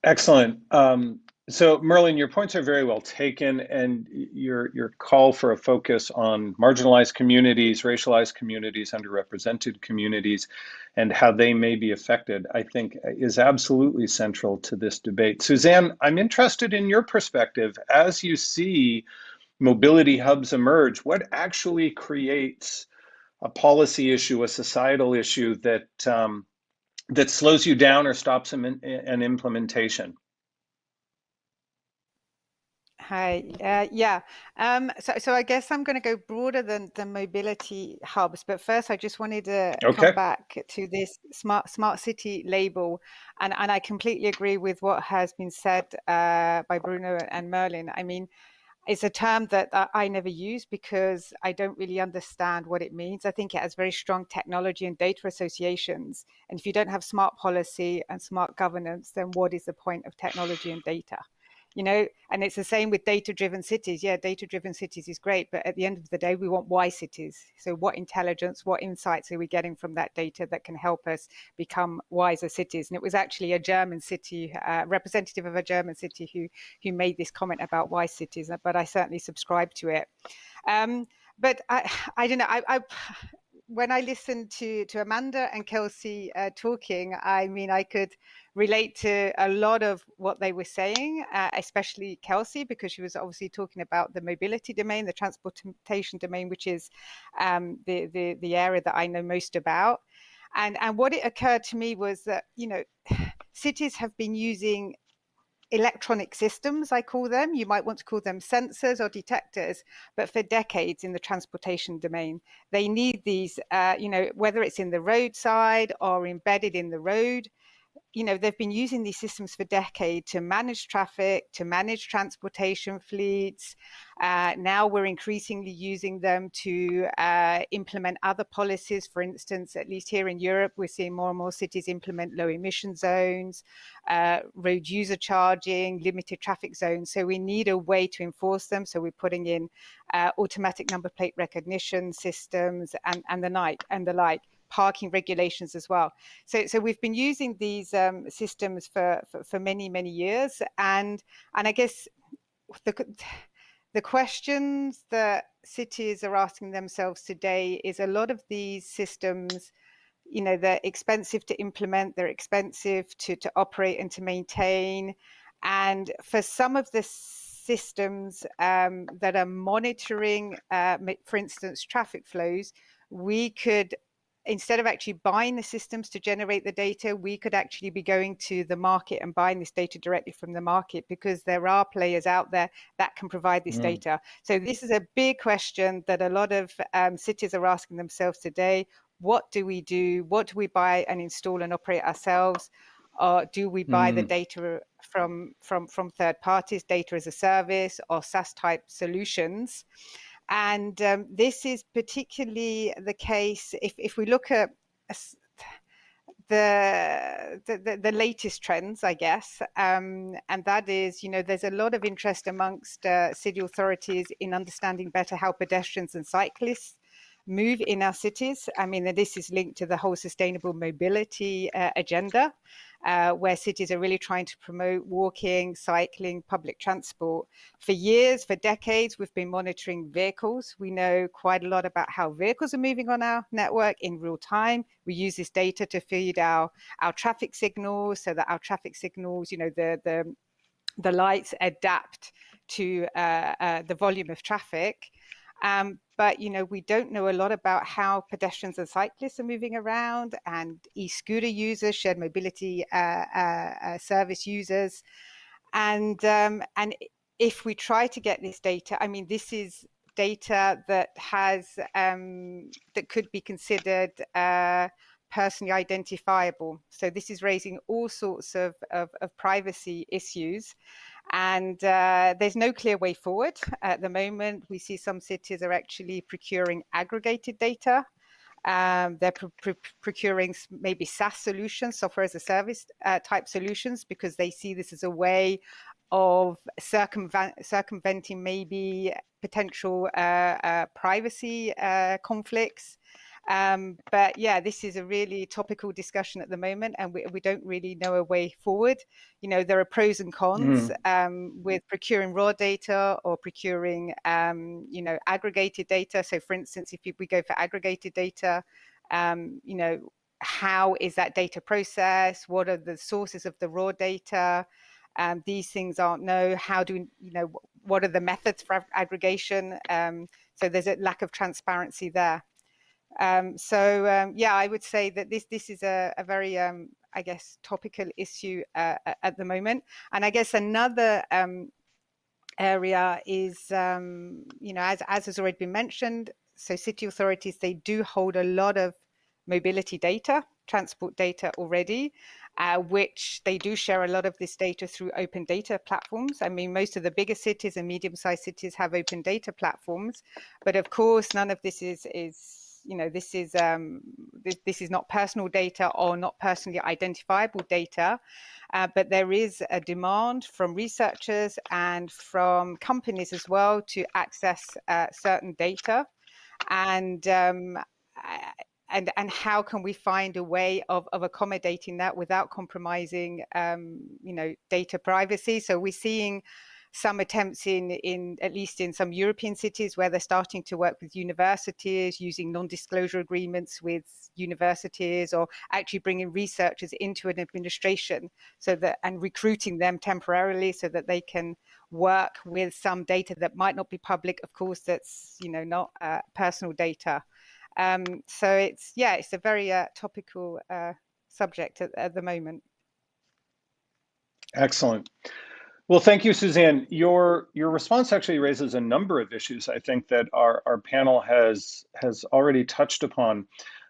[SPEAKER 1] Excellent. So Merlin, your points are very well taken, and your call for a focus on marginalized communities, racialized communities, underrepresented communities, and how they may be affected, I think is absolutely central to this debate. Suzanne, I'm interested in your perspective as you see mobility hubs emerge. What actually creates a policy issue, a societal issue that slows you down or stops an implementation?
[SPEAKER 6] Hi. So I guess I'm going to go broader than the mobility hubs. But first, I just wanted to come
[SPEAKER 1] Okay.
[SPEAKER 6] back to this smart city label. And I completely agree with what has been said by Bruno and Merlin. I mean, it's a term that I never use because I don't really understand what it means. I think it has very strong technology and data associations. And if you don't have smart policy and smart governance, then what is the point of technology and data? You know, and it's the same with data-driven cities. Yeah, data-driven cities is great, but at the end of the day, we want wise cities. So what intelligence, what insights are we getting from that data that can help us become wiser cities? And it was actually a German city, representative of a German city who made this comment about wise cities, but I certainly subscribe to it. But I don't know, when I listened to Amanda and Kelsey talking, I mean, I could relate to a lot of what they were saying, especially Kelsey, because she was obviously talking about the mobility domain, the transportation domain, which is the area that I know most about. And what it occurred to me was that, you know, cities have been using electronic systems, I call them. You might want to call them sensors or detectors, but for decades in the transportation domain, they need these, you know, whether it's in the roadside or embedded in the road. You know, they've been using these systems for decades to manage traffic, to manage transportation fleets. Now we're increasingly using them to implement other policies. For instance, at least here in Europe, we're seeing more and more cities implement low emission zones, road user charging, limited traffic zones. So we need a way to enforce them. So we're putting in automatic number plate recognition systems and the like. Parking regulations as well. So we've been using these systems for many years, and I guess the questions that cities are asking themselves today is a lot of these systems, you know, they're expensive to implement, they're expensive to operate and to maintain, and for some of the systems that are monitoring, for instance, traffic flows, we could, instead of actually buying the systems to generate the data, we could actually be going to the market and buying this data directly from the market, because there are players out there that can provide this data. So this is a big question that a lot of cities are asking themselves today. What do we do? What do we buy and install and operate ourselves? Or do we buy the data from third parties, data as a service or SaaS type solutions? And this is particularly the case if we look at the latest trends, I guess, and that is, you know, there's a lot of interest amongst city authorities in understanding better how pedestrians and cyclists move in our cities. I mean, this is linked to the whole sustainable mobility agenda, where cities are really trying to promote walking, cycling, public transport. For years, for decades, we've been monitoring vehicles. We know quite a lot about how vehicles are moving on our network in real time. We use this data to feed our traffic signals, so that our traffic signals, you know, the lights adapt to the volume of traffic. But, you know, we don't know a lot about how pedestrians and cyclists are moving around, and e-scooter users, shared mobility service users. And if we try to get this data, I mean, this is data that has that could be considered personally identifiable. So this is raising all sorts of privacy issues. And there's no clear way forward at the moment. We see some cities are actually procuring aggregated data. They're procuring maybe SaaS solutions, software as a service type solutions, because they see this as a way of circumventing maybe potential privacy conflicts. But yeah, this is a really topical discussion at the moment, and we don't really know a way forward. You know, there are pros and cons with procuring raw data or procuring, you know, aggregated data. So for instance, if we go for aggregated data, you know, how is that data processed? What are the sources of the raw data? These things aren't known. How do you know? What are the methods for aggregation? So there's a lack of transparency there. Yeah, I would say that this is a very I guess topical issue at the moment. And I guess another area is you know, as has already been mentioned, so city authorities, they do hold a lot of mobility data, transport data already, which they do share a lot of this data through open data platforms. I mean, most of the bigger cities and medium-sized cities have open data platforms, but of course, none of this is you know, this is not personal data or not personally identifiable data. But there is a demand from researchers and from companies as well to access certain data, and how can we find a way of accommodating that without compromising, you know, data privacy? So we're seeing some attempts in at least in some European cities where they're starting to work with universities, using non-disclosure agreements with universities, or actually bringing researchers into an administration so that, and recruiting them temporarily so that they can work with some data that might not be public, of course, that's, you know, not personal data. So it's a very topical subject at the moment.
[SPEAKER 1] Excellent. Well, thank you, Suzanne. Your response actually raises a number of issues, I think, that our panel has already touched upon.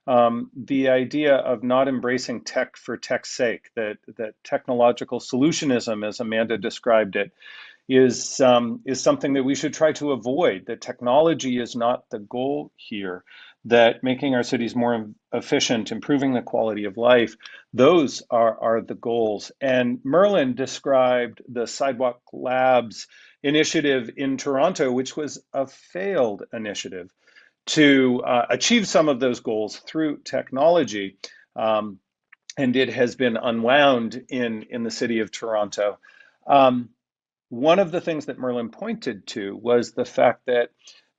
[SPEAKER 1] The idea of not embracing tech for tech's sake, that technological solutionism, as Amanda described it, is something that we should try to avoid. That technology is not the goal here, that making our cities more efficient, improving the quality of life, those are the goals. And Merlin described the Sidewalk Labs initiative in Toronto, which was a failed initiative to achieve some of those goals through technology. And it has been unwound in the city of Toronto. One of the things that Merlin pointed to was the fact that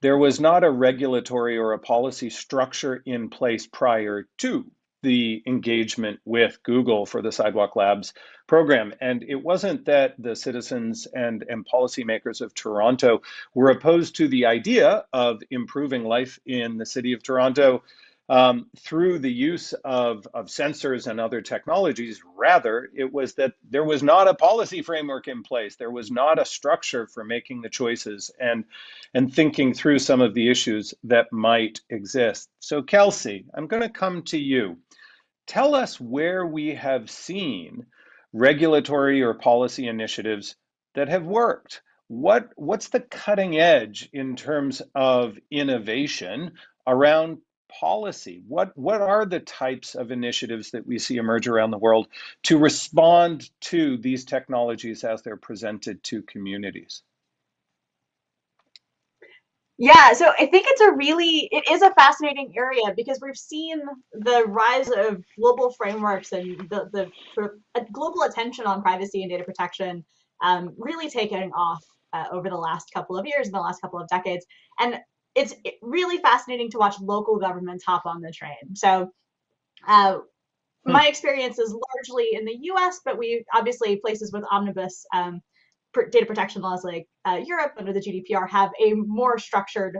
[SPEAKER 1] there was not a regulatory or a policy structure in place prior to the engagement with Google for the Sidewalk Labs program. And it wasn't that the citizens and policymakers of Toronto were opposed to the idea of improving life in the city of Toronto through the use of sensors and other technologies. Rather, it was that there was not a policy framework in place. There was not a structure for making the choices and thinking through some of the issues that might exist. So Kelsey, I'm going to come to you. Tell us where we have seen regulatory or policy initiatives that have worked. What's the cutting edge in terms of innovation around policy? What are the types of initiatives that we see emerge around the world to respond to these technologies as they're presented to communities?
[SPEAKER 4] Yeah, so I think it is a fascinating area because we've seen the rise of global frameworks and the sort of global attention on privacy and data protection really taking off over the last couple of years, in the last couple of decades. And it's really fascinating to watch local governments hop on the train. So my experience is largely in the US, but we obviously, places with omnibus data protection laws like Europe under the GDPR have a more structured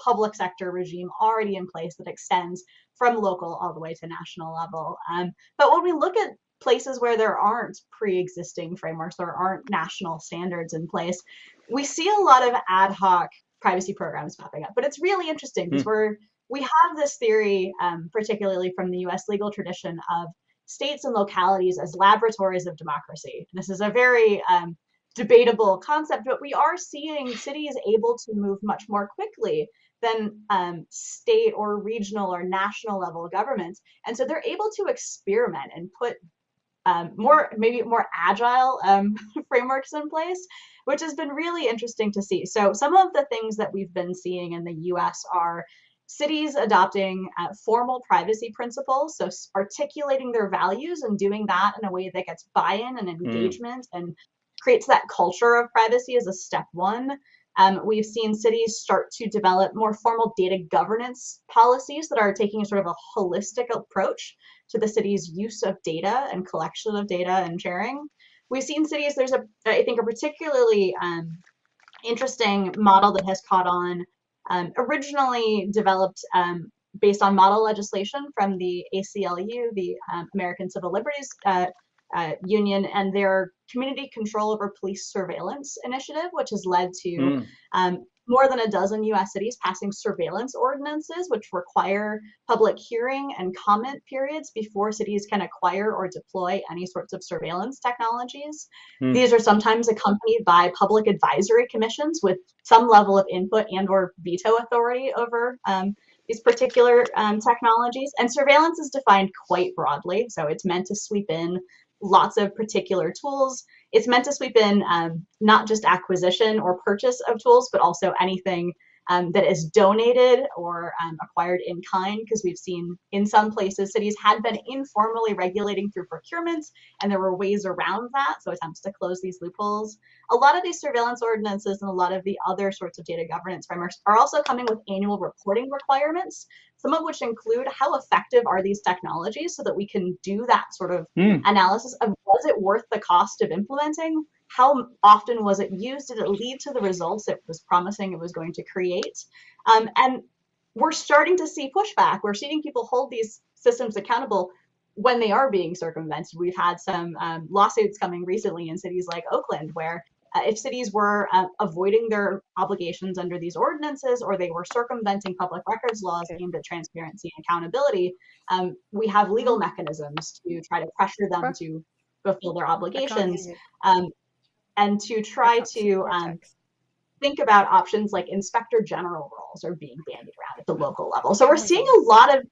[SPEAKER 4] public sector regime already in place that extends from local all the way to national level. But when we look at places where there aren't pre-existing frameworks, there aren't national standards in place, we see a lot of ad hoc privacy programs popping up. But it's really interesting because we have this theory, particularly from the US legal tradition, of states and localities as laboratories of democracy. This is a very debatable concept, but we are seeing cities able to move much more quickly than state or regional or national level governments. And so they're able to experiment and put maybe more agile frameworks in place, which has been really interesting to see. So some of the things that we've been seeing in the US are cities adopting formal privacy principles, so articulating their values and doing that in a way that gets buy-in and engagement and creates that culture of privacy as a step one. We've seen cities start to develop more formal data governance policies that are taking a sort of a holistic approach to the city's use of data and collection of data and sharing. We've seen cities, there's I think a particularly interesting model that has caught on, originally developed based on model legislation from the ACLU, the American Civil Liberties Union, and their community control over police surveillance initiative, which has led to more than a dozen US cities passing surveillance ordinances, which require public hearing and comment periods before cities can acquire or deploy any sorts of surveillance technologies. These are sometimes accompanied by public advisory commissions with some level of input and or veto authority over these particular technologies. And surveillance is defined quite broadly. So it's meant to sweep in lots of particular tools. It's meant to sweep in not just acquisition or purchase of tools, but also anything that is donated or acquired in kind, because we've seen in some places cities had been informally regulating through procurement, and there were ways around that, so attempts to close these loopholes. A lot of these surveillance ordinances and a lot of the other sorts of data governance frameworks are also coming with annual reporting requirements, some of which include how effective are these technologies so that we can do that sort of analysis of, was it worth the cost of implementing? How often was it used? Did it lead to the results it was promising it was going to create? And we're starting to see pushback. We're seeing people hold these systems accountable when they are being circumvented. We've had some lawsuits coming recently in cities like Oakland, where if cities were avoiding their obligations under these ordinances, or they were circumventing public records laws aimed at transparency and accountability, we have legal mechanisms to try to pressure them to fulfill their obligations. And to try to think about options like inspector general roles are being bandied around at the local level. So we're seeing a lot of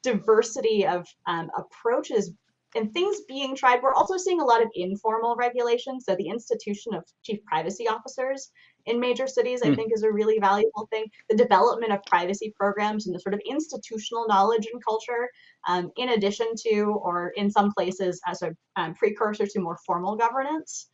[SPEAKER 4] diversity of approaches and things being tried. We're also seeing a lot of informal regulation. So the institution of chief privacy officers in major cities, I think, is a really valuable thing. The development of privacy programs and the sort of institutional knowledge and culture, in addition to, or in some places as a precursor to more formal governance.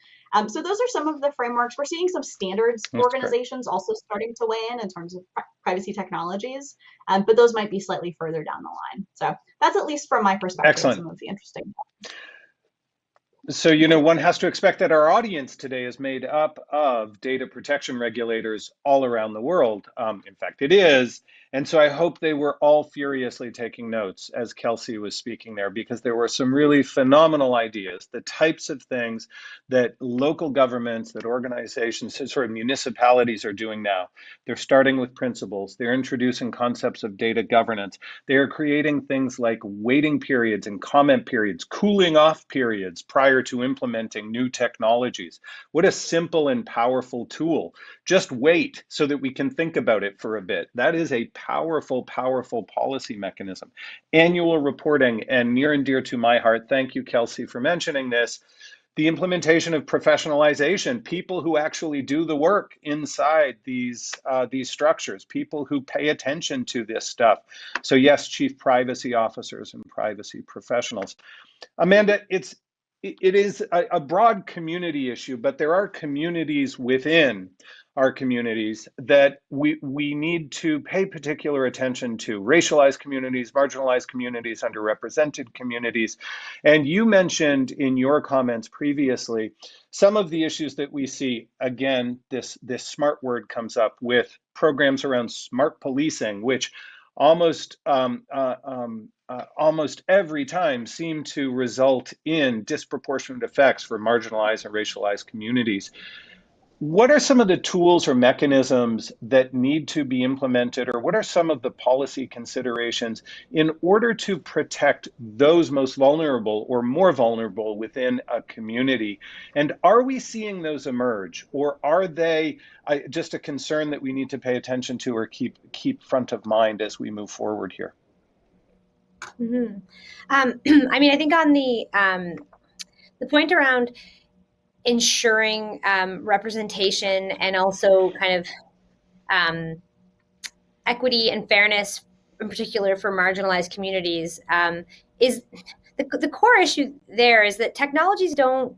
[SPEAKER 4] So those are some of the frameworks. We're seeing some standards organizations also starting to weigh in terms of privacy technologies, but those might be slightly further down the line. So that's at least from my perspective, some of the interesting.
[SPEAKER 1] So, you know, one has to expect that our audience today is made up of data protection regulators all around the world. In fact, it is. And so I hope they were all furiously taking notes as Kelsey was speaking there, because there were some really phenomenal ideas, the types of things that local governments, that organizations, sort of municipalities are doing now. They're starting with principles. They're introducing concepts of data governance. They're creating things like waiting periods and comment periods, cooling off periods prior to implementing new technologies. What a simple and powerful tool. Just wait so that we can think about it for a bit. That is a powerful, powerful policy mechanism. Annual reporting, and near and dear to my heart, thank you, Kelsey, for mentioning this, the implementation of professionalization, people who actually do the work inside these structures, people who pay attention to this stuff. So yes, chief privacy officers and privacy professionals. Amanda, it is a broad community issue, but there are communities within our communities that we need to pay particular attention to: racialized communities, marginalized communities, underrepresented communities. And you mentioned in your comments previously some of the issues that we see. Again, this smart word comes up with programs around smart policing, which almost every time seem to result in disproportionate effects for marginalized and racialized communities. What are some of the tools or mechanisms that need to be implemented, or what are some of the policy considerations in order to protect those most vulnerable or more vulnerable within a community? And are we seeing those emerge, or are they just a concern that we need to pay attention to or keep front of mind as we move forward here?
[SPEAKER 2] I mean, I think on the the point around ensuring representation and also kind of equity and fairness, in particular for marginalized communities, is the core issue there is that technologies don't,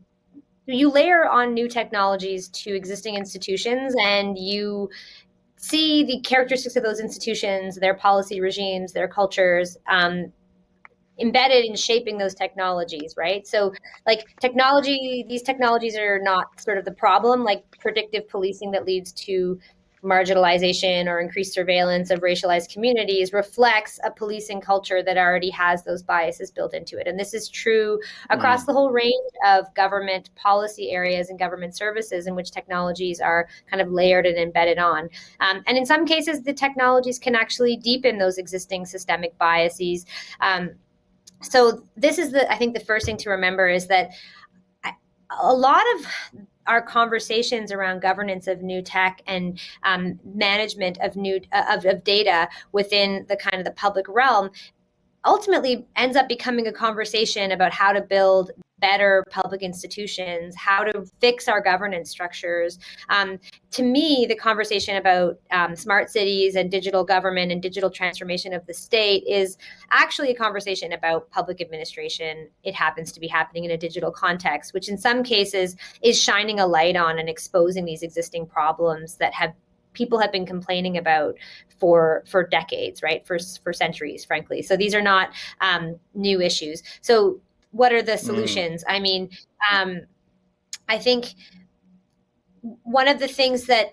[SPEAKER 2] you layer on new technologies to existing institutions and you see the characteristics of those institutions, their policy regimes, their cultures, embedded in shaping those technologies, right? So like these technologies are not sort of the problem, like predictive policing that leads to marginalization or increased surveillance of racialized communities reflects a policing culture that already has those biases built into it. And this is true across the whole range of government policy areas and government services in which technologies are kind of layered and embedded on. And in some cases, the technologies can actually deepen those existing systemic biases. So this is I think the first thing to remember is that a lot of our conversations around governance of new tech and management of of data within the kind of the public realm ultimately ends up becoming a conversation about how to build better public institutions, how to fix our governance structures. To me, the conversation about smart cities and digital government and digital transformation of the state is actually a conversation about public administration. It happens to be happening in a digital context, which in some cases is shining a light on and exposing these existing problems that people have been complaining about for decades, right? For centuries, frankly. So these are not new issues. So what are the solutions? I mean, I think one of the things that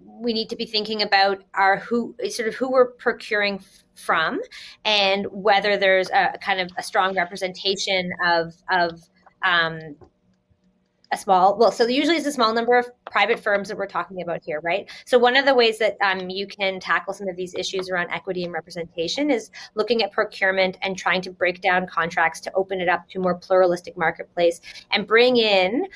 [SPEAKER 2] we need to be thinking about are who we're procuring from, and whether there's a kind of a strong representation of so usually it's a small number of private firms that we're talking about here, right? So one of the ways that you can tackle some of these issues around equity and representation is looking at procurement and trying to break down contracts to open it up to a more pluralistic marketplace and bring in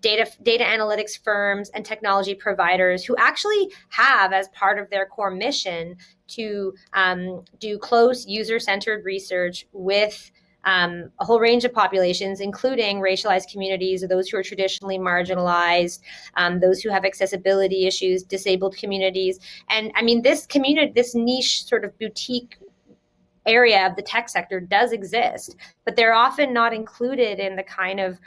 [SPEAKER 2] data analytics firms and technology providers who actually have as part of their core mission to do close user-centered research with a whole range of populations, including racialized communities, or those who are traditionally marginalized, those who have accessibility issues, disabled communities. And I mean, this niche sort of boutique area of the tech sector does exist, but they're often not included in the kind of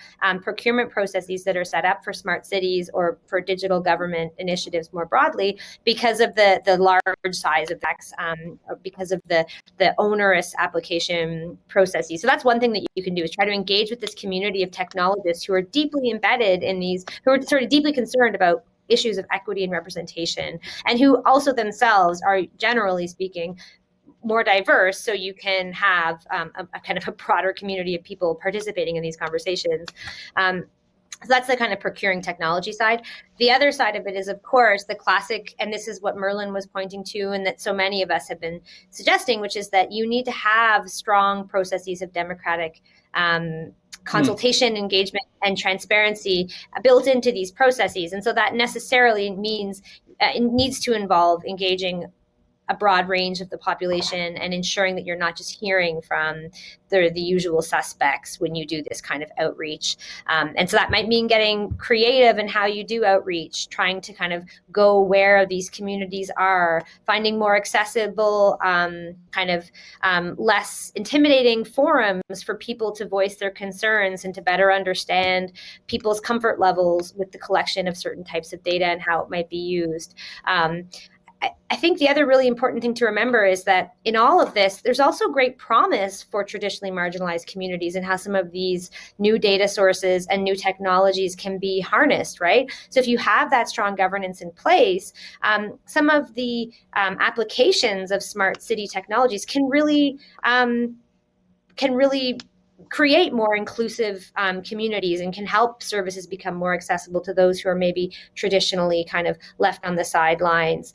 [SPEAKER 2] procurement processes that are set up for smart cities or for digital government initiatives more broadly, because of the large size of tax, because of the onerous application processes. So that's one thing that you can do, is try to engage with this community of technologists who are deeply embedded in these, who are sort of deeply concerned about issues of equity and representation, and who also themselves are, generally speaking, more diverse, so you can have a kind of a broader community of people participating in these conversations. So that's the kind of procuring technology side. The other side of it is, of course, the classic, and this is what Merlin was pointing to, and that so many of us have been suggesting, which is that you need to have strong processes of democratic consultation, engagement, and transparency built into these processes. And so that necessarily means it needs to involve engaging a broad range of the population and ensuring that you're not just hearing from the usual suspects when you do this kind of outreach. And so that might mean getting creative in how you do outreach, trying to kind of go where these communities are, finding more accessible, less intimidating forums for people to voice their concerns and to better understand people's comfort levels with the collection of certain types of data and how it might be used. I think the other really important thing to remember is that in all of this, there's also great promise for traditionally marginalized communities and how some of these new data sources and new technologies can be harnessed, right? So if you have that strong governance in place, some of the applications of smart city technologies can really create more inclusive communities and can help services become more accessible to those who are maybe traditionally kind of left on the sidelines.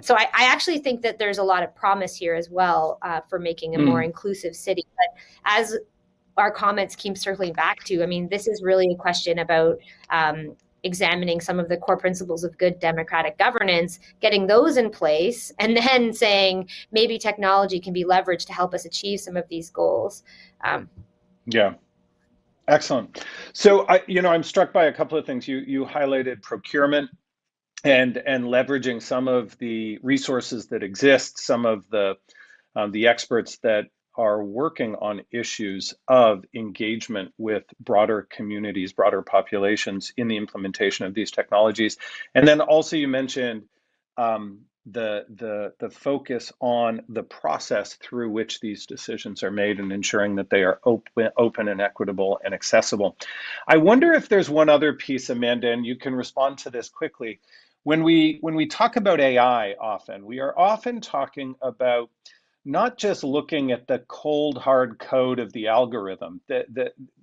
[SPEAKER 2] So I actually think that there's a lot of promise here as well for making a more inclusive city. But as our comments keep circling back to, I mean, this is really a question about examining some of the core principles of good democratic governance, getting those in place, and then saying maybe technology can be leveraged to help us achieve some of these goals.
[SPEAKER 1] Yeah. Excellent. So I'm struck by a couple of things. You highlighted procurement and leveraging some of the resources that exist, some of the experts that are working on issues of engagement with broader communities, broader populations in the implementation of these technologies. And then also you mentioned the focus on the process through which these decisions are made and ensuring that they are open and equitable and accessible. I wonder if there's one other piece, Amanda, and you can respond to this quickly. When we talk about AI often, we are often talking about not just looking at the cold hard code of the algorithm,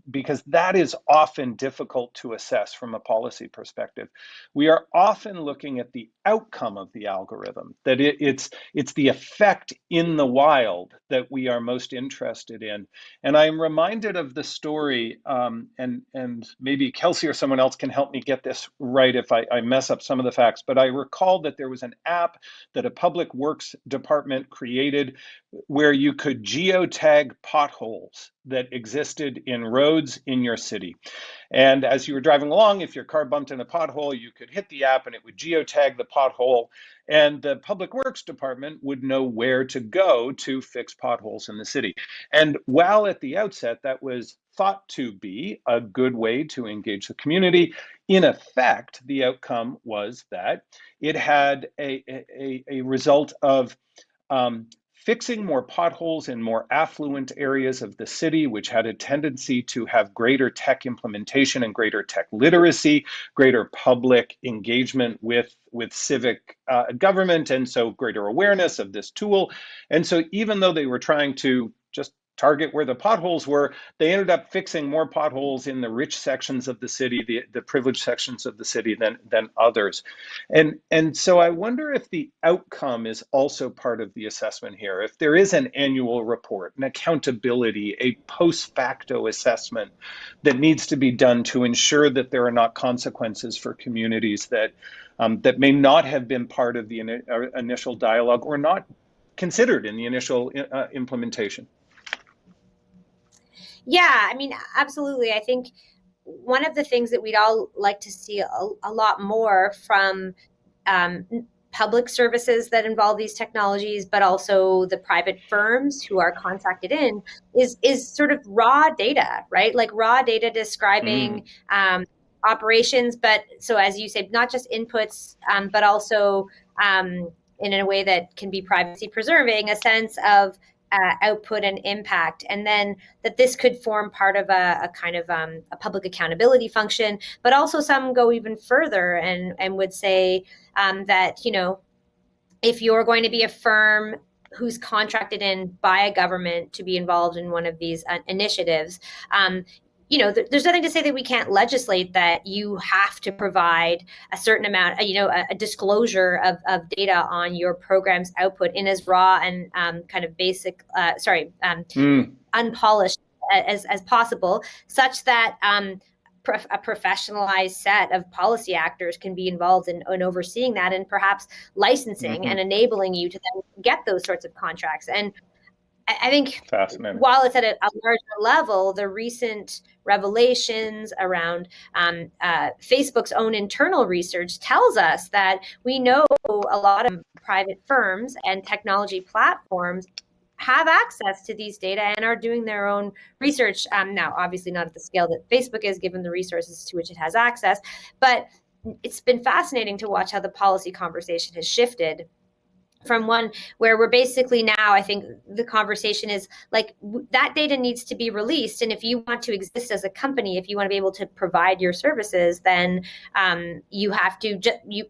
[SPEAKER 1] because that is often difficult to assess from a policy perspective. We are often looking at the outcome of the algorithm, that it's the effect in the wild that we are most interested in. And I'm reminded of the story, and maybe Kelsey or someone else can help me get this right if I mess up some of the facts, but I recall that there was an app that a public works department created where you could geotag potholes that existed in roads in your city. And as you were driving along, if your car bumped in a pothole, you could hit the app and it would geotag the pothole. And the Public Works Department would know where to go to fix potholes in the city. And while at the outset that was thought to be a good way to engage the community, in effect, the outcome was that it had a result of fixing more potholes in more affluent areas of the city, which had a tendency to have greater tech implementation and greater tech literacy, greater public engagement with civic government, and so greater awareness of this tool. And so even though they were trying to just target where the potholes were, they ended up fixing more potholes in the rich sections of the city, the privileged sections of the city than others. And so I wonder if the outcome is also part of the assessment here. If there is an annual report, an accountability, a post facto assessment that needs to be done to ensure that there are not consequences for communities that may not have been part of the initial dialogue or not considered in the initial implementation.
[SPEAKER 2] Yeah, I mean, absolutely. I think one of the things that we'd all like to see a lot more from public services that involve these technologies, but also the private firms who are contracted in, is sort of raw data, right? Like raw data describing operations, but so as you said, not just inputs, but also in a way that can be privacy preserving, a sense of output and impact, and then that this could form part of a kind of a public accountability function. But also some go even further and would say that, if you're going to be a firm who's contracted in by a government to be involved in one of these initiatives, there's nothing to say that we can't legislate that you have to provide a certain amount, a disclosure of data on your program's output in as raw and kind of basic, unpolished as possible, such that a professionalized set of policy actors can be involved in overseeing that, and perhaps licensing and enabling you to then get those sorts of contracts. And I think while it's at a larger level, the recent revelations around Facebook's own internal research tells us that we know a lot of private firms and technology platforms have access to these data and are doing their own research. Now, obviously not at the scale that Facebook is, given the resources to which it has access, but it's been fascinating to watch how the policy conversation has shifted from one where we're basically now, I think the conversation is like, that data needs to be released. And if you want to exist as a company, if you want to be able to provide your services, then you have to,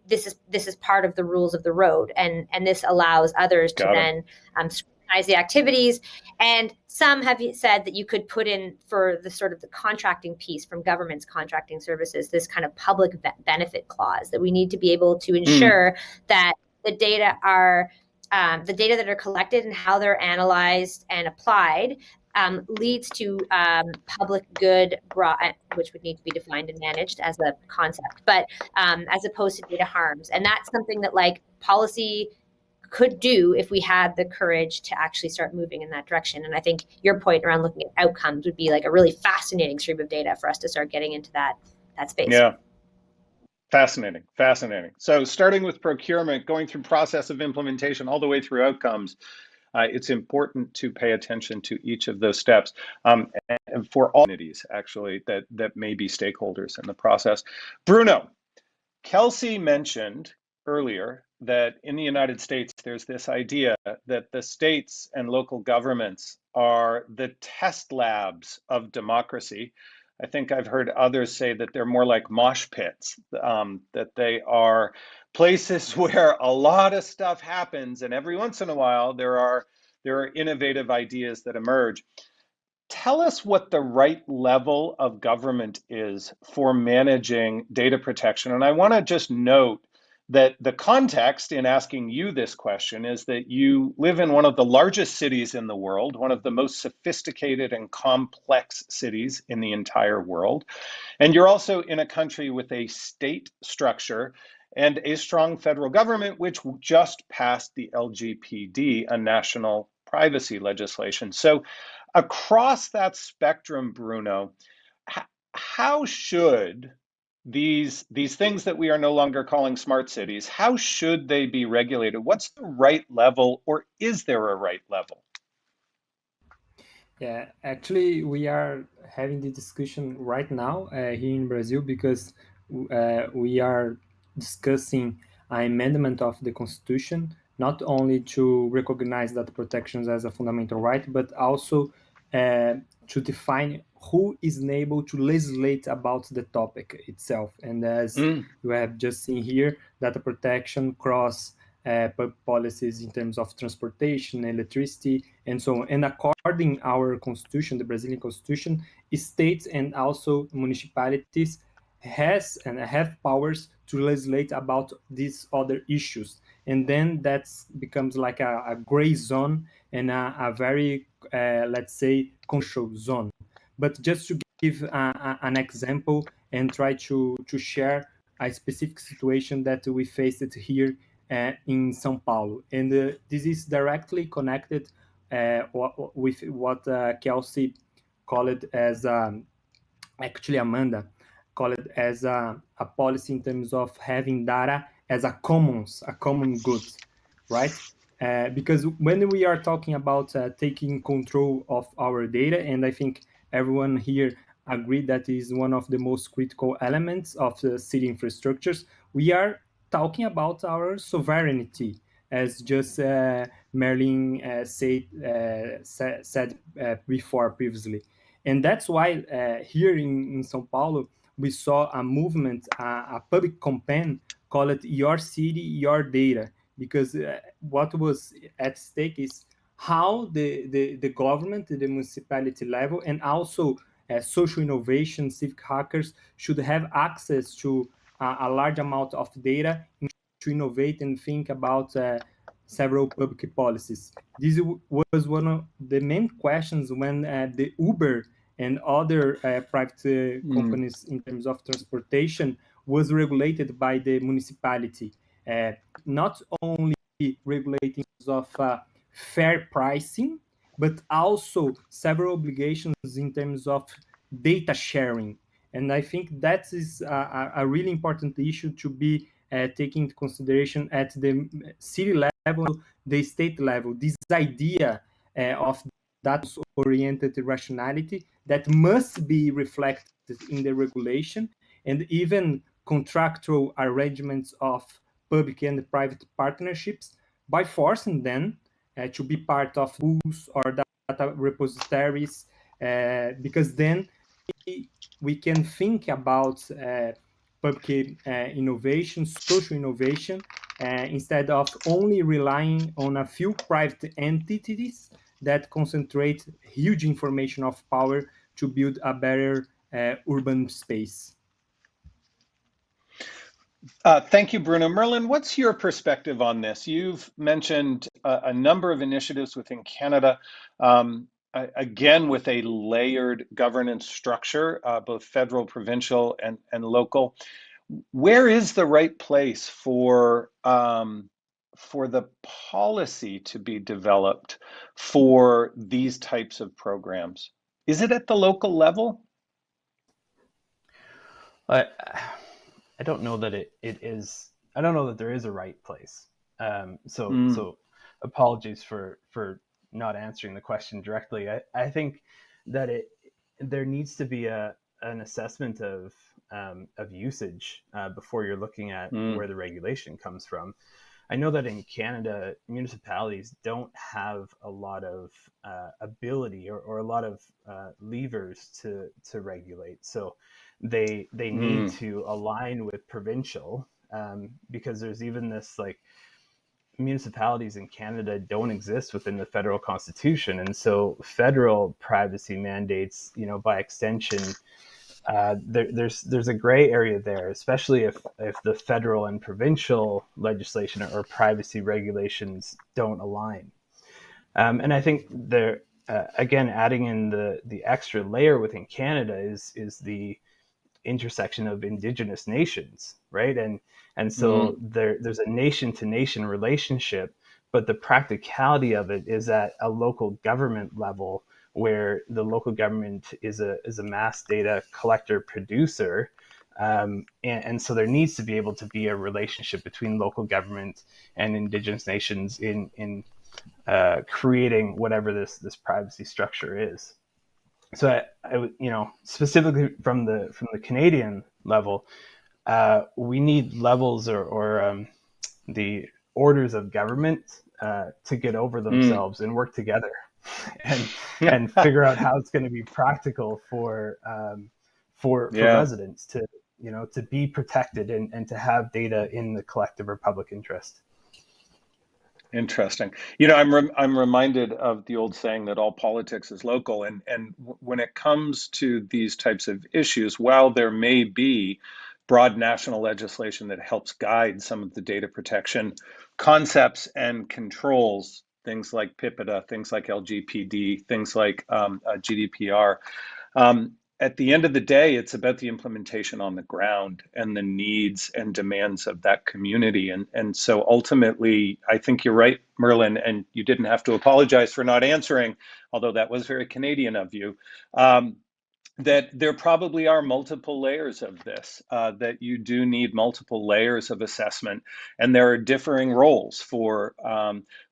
[SPEAKER 2] this is part of the rules of the road. And this allows others to then scrutinize the activities. And some have said that you could put in for the sort of the contracting piece from government's contracting services, this kind of public benefit clause, that we need to be able to ensure that the data that are collected and how they're analyzed and applied leads to public good, which would need to be defined and managed as a concept, but as opposed to data harms. And that's something that, like, policy could do if we had the courage to actually start moving in that direction. And I think your point around looking at outcomes would be like a really fascinating stream of data for us to start getting into that space.
[SPEAKER 1] Yeah. Fascinating, fascinating. So starting with procurement, going through process of implementation all the way through outcomes, it's important to pay attention to each of those steps, and for all entities actually that may be stakeholders in the process. Bruno, Kelsey mentioned earlier that in the United States, there's this idea that the states and local governments are the test labs of democracy. I think I've heard others say that they're more like mosh pits, that they are places where a lot of stuff happens, and every once in a while there are innovative ideas that emerge. Tell us what the right level of government is for managing data protection. And I want to just note that the context in asking you this question is that you live in one of the largest cities in the world, one of the most sophisticated and complex cities in the entire world. And you're also in a country with a state structure and a strong federal government, which just passed the LGPD, a national privacy legislation. So across that spectrum, Bruno, how should these things that we are no longer calling smart cities, how should they be regulated? What's the right level, or is there a right level?
[SPEAKER 3] Yeah, actually, we are having the discussion right now here in Brazil because we are discussing an amendment of the Constitution, not only to recognize data protections as a fundamental right, but also to define who is able to legislate about the topic itself. And as you have just seen here, data protection cross public policies in terms of transportation, electricity, and so on. And according our constitution, the Brazilian constitution, states and also municipalities have powers to legislate about these other issues. And then that becomes like a gray zone and a very, let's say, control zone. But just to give an example and try to share a specific situation that we faced here in São Paulo. And this is directly connected with what Kelsey called it as, actually Amanda called it as a policy in terms of having data as a common good, right? Because when we are talking about taking control of our data, and I think everyone here agreed that is one of the most critical elements of the city infrastructures, we are talking about our sovereignty, as just Merlin said before previously. And that's why here in São Paulo, we saw a movement, a public campaign called Your City, Your Data, because what was at stake is how the government, the municipality level, and also social innovation, civic hackers should have access to a large amount of data to innovate and think about several public policies. This was one of the main questions when the Uber and other private companies in terms of transportation was regulated by the municipality, not only regulating of fair pricing, but also several obligations in terms of data sharing. And I think that is a really important issue to be taken into consideration at the city level, the state level. This idea of data-oriented rationality that must be reflected in the regulation and even contractual arrangements of public and private partnerships by forcing them to be part of pools or data repositories, because then we can think about public innovation, social innovation, instead of only relying on a few private entities that concentrate huge information of power to build a better urban space.
[SPEAKER 1] Thank you, Bruno. Merlin, what's your perspective on this? You've mentioned a number of initiatives within Canada, again, with a layered governance structure, both federal, provincial, and local. Where is the right place for for the policy to be developed for these types of programs? Is it at the local level?
[SPEAKER 5] I don't know that it is. I don't know that there is a right place. So apologies for not answering the question directly. I think that there needs to be an assessment of usage before you're looking at where the regulation comes from. I know that in Canada, municipalities don't have a lot of ability or a lot of levers to regulate. So they need to align with provincial, because there's even this, like, municipalities in Canada don't exist within the federal constitution, and so federal privacy mandates, by extension, there's a gray area there, especially if the federal and provincial legislation or privacy regulations don't align. And I think there, again, adding in the extra layer within Canada is the intersection of Indigenous nations, right? And so there's a nation to nation relationship, but the practicality of it is at a local government level, where the local government is a mass data collector producer. And so there needs to be able to be a relationship between local government and Indigenous nations in creating whatever this privacy structure is. So I specifically from the Canadian level, we need levels or the orders of government to get over themselves and work together and figure out how it's going to be practical for residents to be protected and to have data in the collective or public interest.
[SPEAKER 1] Interesting. I'm reminded of the old saying that all politics is local, and when it comes to these types of issues, while there may be broad national legislation that helps guide some of the data protection concepts and controls, things like PIPEDA, things like LGPD, things like GDPR, at the end of the day, it's about the implementation on the ground and the needs and demands of that community. And so ultimately, I think you're right, Merlin, and you didn't have to apologize for not answering, although that was very Canadian of you, that there probably are multiple layers of this, that you do need multiple layers of assessment, and there are differing roles for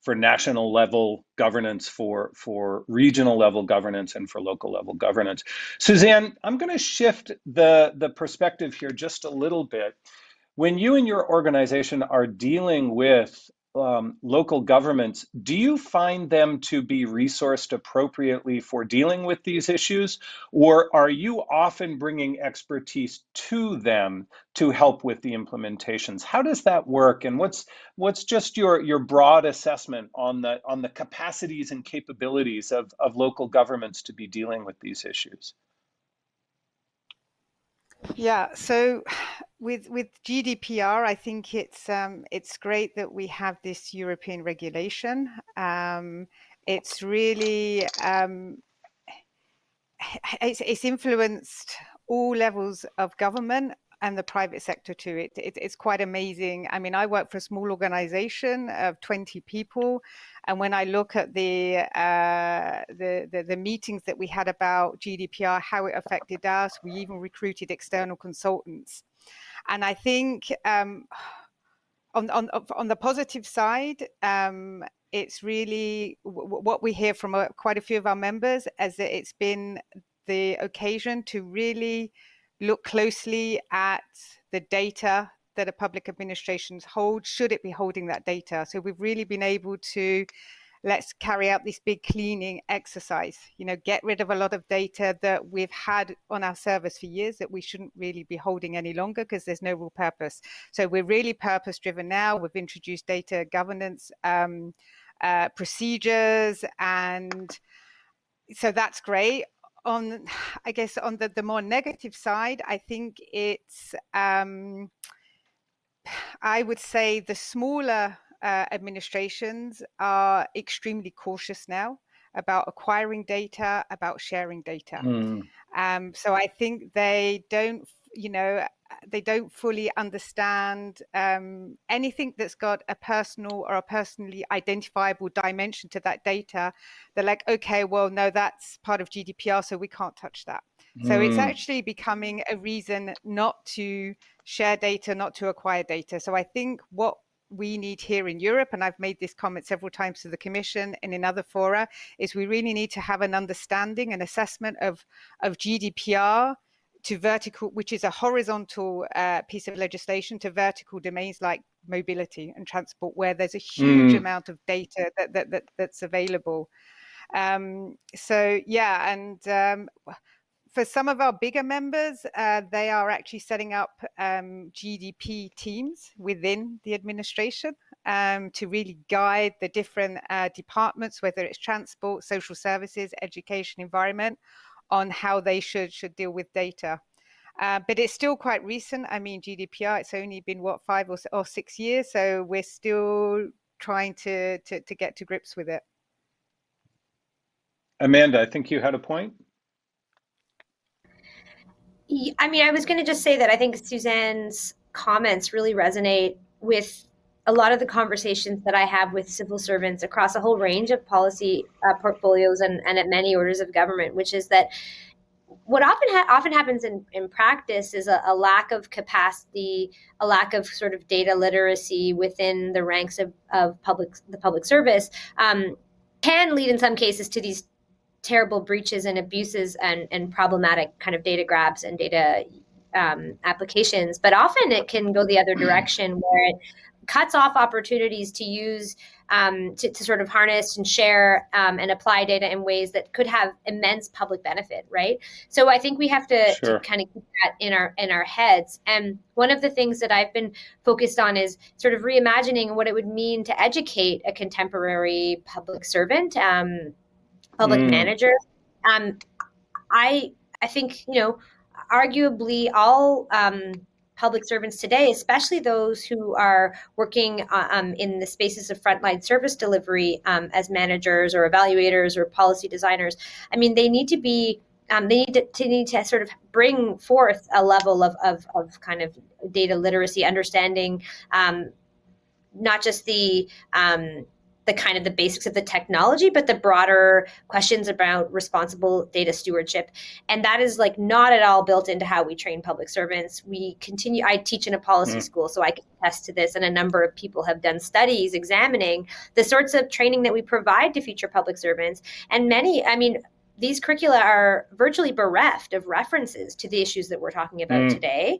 [SPEAKER 1] national level governance, for regional level governance, and for local level governance. Suzanne, I'm going to shift the perspective here just a little bit. When you and your organization are dealing with local governments, do you find them to be resourced appropriately for dealing with these issues, or are you often bringing expertise to them to help with the implementations? How does that work, and what's just your broad assessment on the capacities and capabilities of local governments to be dealing with these issues?
[SPEAKER 6] Yeah, so with GDPR, I think it's great that we have this European regulation. It's really it's influenced all levels of government and the private sector too. It's quite amazing. I mean, I work for a small organization of 20 people, and when I look at the meetings that we had about GDPR, how it affected us, we even recruited external consultants. And I think on the positive side, it's really what we hear from quite a few of our members, as that it's been the occasion to really look closely at the data that a public administrations hold, should it be holding that data. So we've really been able to, let's carry out this big cleaning exercise, get rid of a lot of data that we've had on our servers for years that we shouldn't really be holding any longer because there's no real purpose. So we're really purpose driven now. We've introduced data governance procedures, and so that's great. I guess on the more negative side, I think it's I would say the smaller administrations are extremely cautious now about acquiring data, about sharing data. So I think they don't, they don't fully understand anything that's got a personal or a personally identifiable dimension to that data. They're like, okay, well, no, that's part of GDPR, so we can't touch that. So it's actually becoming a reason not to share data, not to acquire data. So I think what we need here in Europe, and I've made this comment several times to the Commission and in other fora, is we really need to have an understanding and assessment of GDPR to vertical, which is a horizontal piece of legislation, to vertical domains like mobility and transport, where there's a huge amount of data that's available. So yeah, and for some of our bigger members, they are actually setting up GDP teams within the administration to really guide the different departments, whether it's transport, social services, education, environment, on how they should deal with data. But it's still quite recent. I mean, GDPR, it's only been, what, 5 or 6 years? So we're still trying to get to grips with it.
[SPEAKER 1] Amanda, I think you had a point.
[SPEAKER 2] I mean, I was going to just say that I think Suzanne's comments really resonate with a lot of the conversations that I have with civil servants across a whole range of policy portfolios and at many orders of government, which is that what often happens in practice is a lack of capacity, a lack of sort of data literacy within the ranks of the public service, can lead in some cases to these terrible breaches and abuses and problematic kind of data grabs and data applications. But often it can go the other direction, where it cuts off opportunities to use to sort of harness and share and apply data in ways that could have immense public benefit, right? So I think we have to kind of keep that in our heads. And one of the things that I've been focused on is sort of reimagining what it would mean to educate a contemporary public servant, public manager. I think, you know, arguably all public servants today, especially those who are working in the spaces of frontline service delivery as managers or evaluators or policy designers, I mean, they need to be they need to sort of bring forth a level of kind of data literacy, understanding not just the kind of the basics of the technology, but the broader questions about responsible data stewardship. And that is like not at all built into how we train public servants. I teach in a policy school, so I can attest to this. And a number of people have done studies examining the sorts of training that we provide to future public servants. And many, I mean, these curricula are virtually bereft of references to the issues that we're talking about today,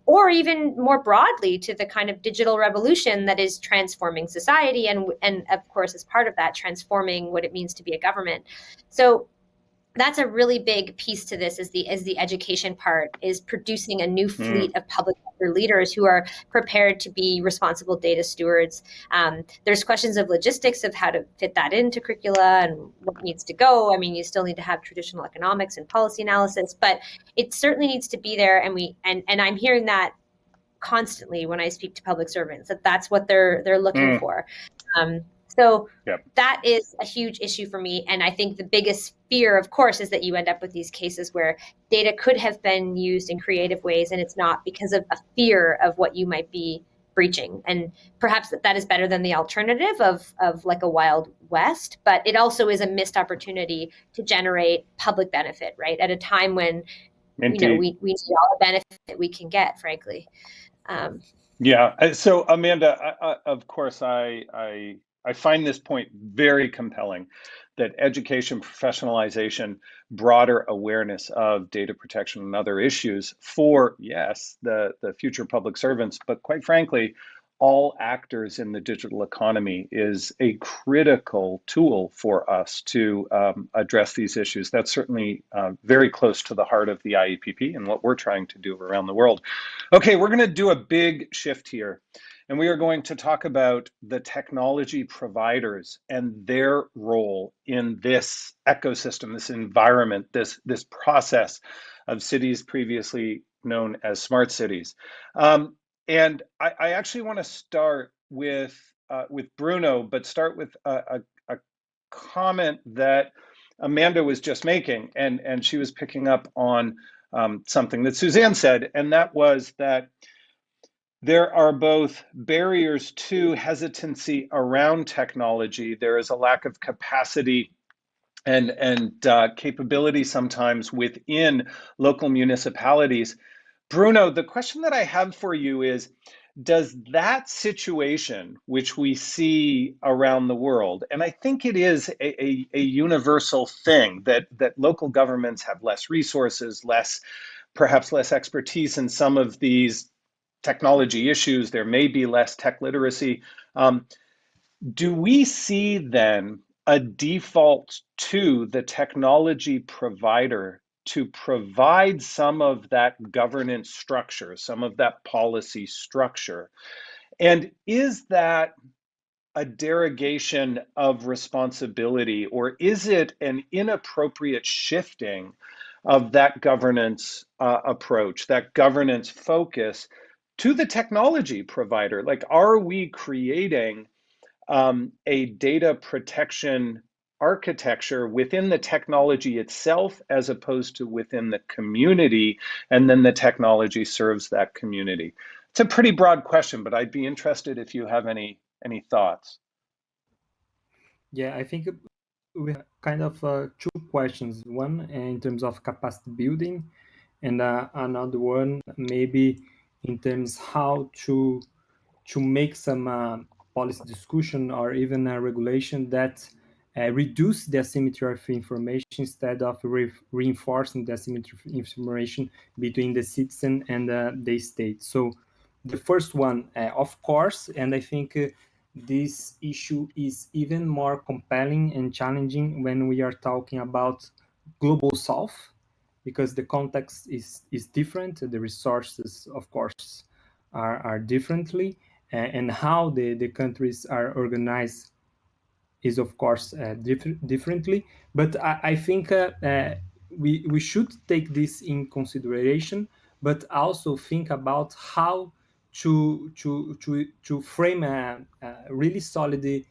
[SPEAKER 2] or even more broadly to the kind of digital revolution that is transforming society, and of course, as part of that, transforming what it means to be a government. So that's a really big piece to this, is the education part, is producing a new fleet of public sector leaders who are prepared to be responsible data stewards. There's questions of logistics of how to fit that into curricula and what needs to go. I mean, you still need to have traditional economics and policy analysis, but it certainly needs to be there. And I'm hearing that constantly when I speak to public servants, that that's what they're looking for. So that is a huge issue for me. And I think the biggest fear, of course, is that you end up with these cases where data could have been used in creative ways, and it's not, because of a fear of what you might be breaching. And perhaps that is better than the alternative of like a Wild West, but it also is a missed opportunity to generate public benefit, right? At a time when we need all the benefit we can get, frankly.
[SPEAKER 1] So Amanda, of course, I find this point very compelling, that education, professionalization, broader awareness of data protection and other issues for, yes, the future public servants, but quite frankly, all actors in the digital economy is a critical tool for us to address these issues. That's certainly very close to the heart of the IEPP and what we're trying to do around the world. Okay, we're going to do a big shift here. And we are going to talk about the technology providers and their role in this ecosystem, this environment, this process of cities previously known as smart cities. And I actually want to start with Bruno, but start with a comment that Amanda was just making, and she was picking up on something that Suzanne said, and that was that there are both barriers to hesitancy around technology. There is a lack of capacity and capability sometimes within local municipalities. Bruno, the question that I have for you is, does that situation, which we see around the world, and I think it is a universal thing that local governments have less resources, perhaps less expertise in some of these technology issues, there may be less tech literacy. Do we see then a default to the technology provider to provide some of that governance structure, some of that policy structure? And is that a derogation of responsibility, or is it an inappropriate shifting of that governance approach, that governance focus to the technology provider? Like, are we creating a data protection architecture within the technology itself as opposed to within the community, and then the technology serves that community? It's a pretty broad question, but I'd be interested if you have any thoughts.
[SPEAKER 3] Yeah, I think we have kind of two questions. One in terms of capacity building, and another one maybe in terms how to make some policy discussion or even a regulation that reduce the asymmetry of information instead of reinforcing the asymmetry of information between the citizen and the state. So the first one, of course, and I think this issue is even more compelling and challenging when we are talking about global south, because the context is different, the resources, of course, are differently, and how the countries are organized is, of course, differently. But I think we should take this in consideration, but also think about how to frame a really solid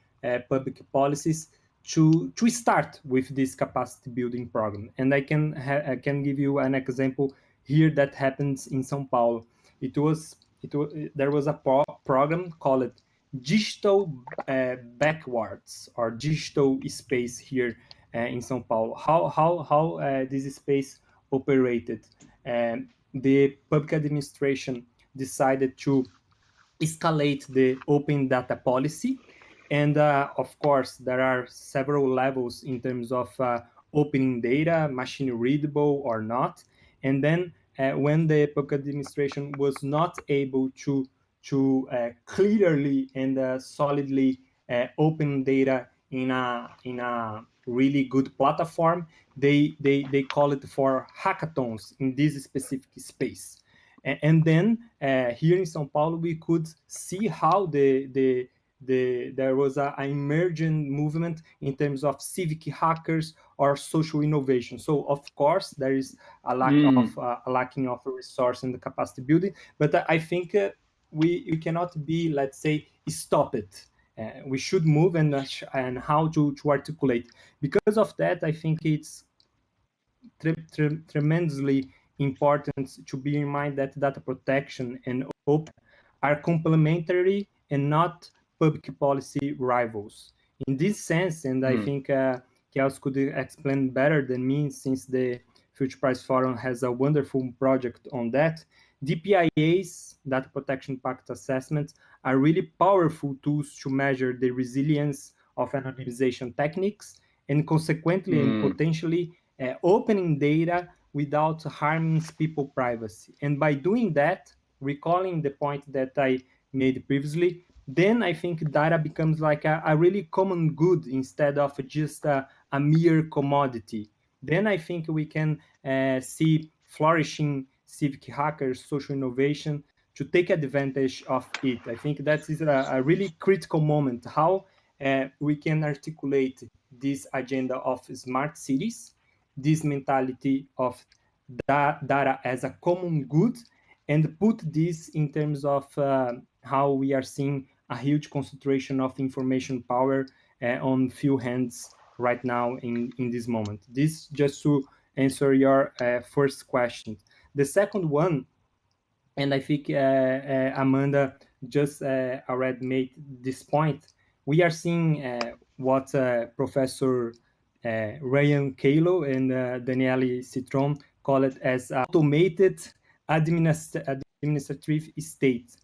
[SPEAKER 3] public policies to start with this capacity building program. And I can give you an example here that happens in São Paulo. There was a program called Digital Backwards, or digital space here in São Paulo. How this space operated? The public administration decided to escalate the open data policy, and of course there are several levels in terms of opening data, machine readable or not. And then when the public administration was not able to clearly and solidly open data in a really good platform, they call it for hackathons in this specific space. And then here in São Paulo, we could see how there was an emergent movement in terms of civic hackers or social innovation. So of course there is a lacking of resource and the capacity building, but I think we cannot be, let's say, stopped. We should move and how to articulate. Because of that, I think it's tremendously important to bear in mind that data protection and open are complementary and not public policy rivals. In this sense, and I think Kels could explain better than me, since the Future Price Forum has a wonderful project on that, DPIAs, data protection impact assessments, are really powerful tools to measure the resilience of anonymization techniques, and consequently and potentially opening data without harming people's privacy. And by doing that, recalling the point that I made previously, then I think data becomes like a really common good instead of just a mere commodity. Then I think we can see flourishing civic hackers, social innovation, to take advantage of it. I think that is a really critical moment, how we can articulate this agenda of smart cities, this mentality of data as a common good, and put this in terms of how we are seeing a huge concentration of information power on few hands right now in this moment. This just to answer your first question. The second one, and I think Amanda just already made this point, we are seeing what Professor Ryan Calo and Daniele Citron call it as automated administrative state,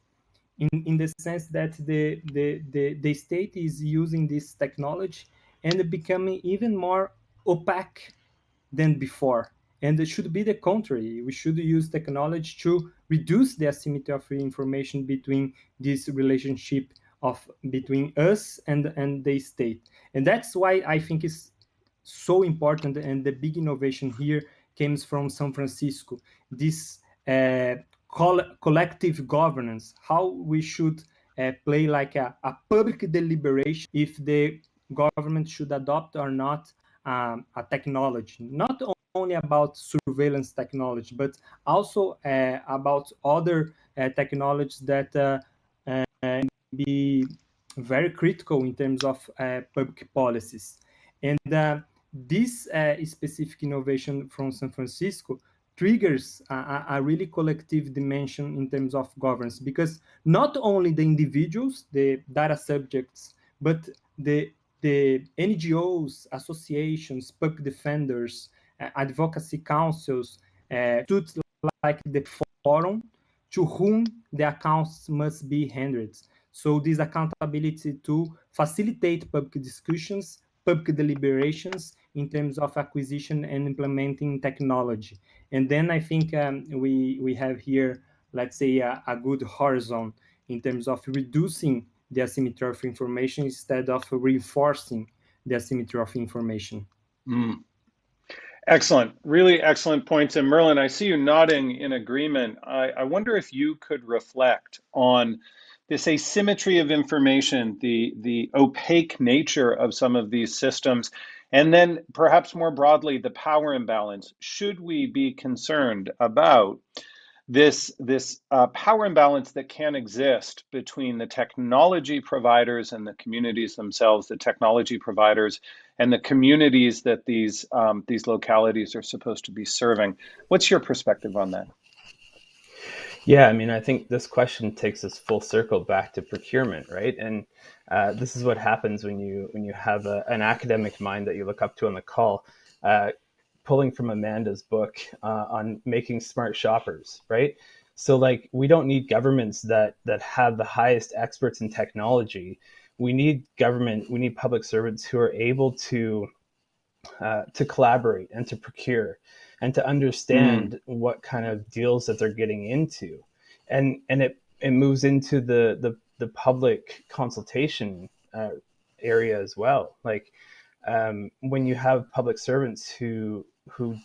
[SPEAKER 3] in the sense that the state is using this technology and becoming even more opaque than before. And it should be the contrary. We should use technology to reduce the asymmetry of information between this relationship of between us and the state. And that's why I think it's so important. And the big innovation here comes from San Francisco. This collective governance, how we should play like a public deliberation if the government should adopt or not a technology, not only about surveillance technology, but also about other technologies that be very critical in terms of public policies. And this specific innovation from San Francisco triggers a really collective dimension in terms of governance, because not only the individuals, the data subjects, but the NGOs, associations, public defenders, advocacy councils, stood like the forum to whom the accounts must be handed. So this accountability to facilitate public discussions, public deliberations in terms of acquisition and implementing technology. And then I think we have here, let's say, a good horizon in terms of reducing the asymmetry of information instead of reinforcing the asymmetry of information.
[SPEAKER 1] Mm. Excellent. Really excellent points. And Merlin, I see you nodding in agreement. I wonder if you could reflect on this asymmetry of information, the opaque nature of some of these systems, and then perhaps more broadly, the power imbalance. Should we be concerned about this power imbalance that can exist between the technology providers and the communities themselves, the technology providers and the communities that these localities are supposed to be serving? What's your perspective on that?
[SPEAKER 5] Yeah, I mean, I think this question takes us full circle back to procurement, right? And this is what happens when you have an academic mind that you look up to on the call. Pulling from Amanda's book on making smart shoppers, right? So like, we don't need governments that have the highest experts in technology. We need public servants who are able to collaborate and to procure and to understand what kind of deals that they're getting into. And it moves into the public consultation area as well. Like, when you have public servants who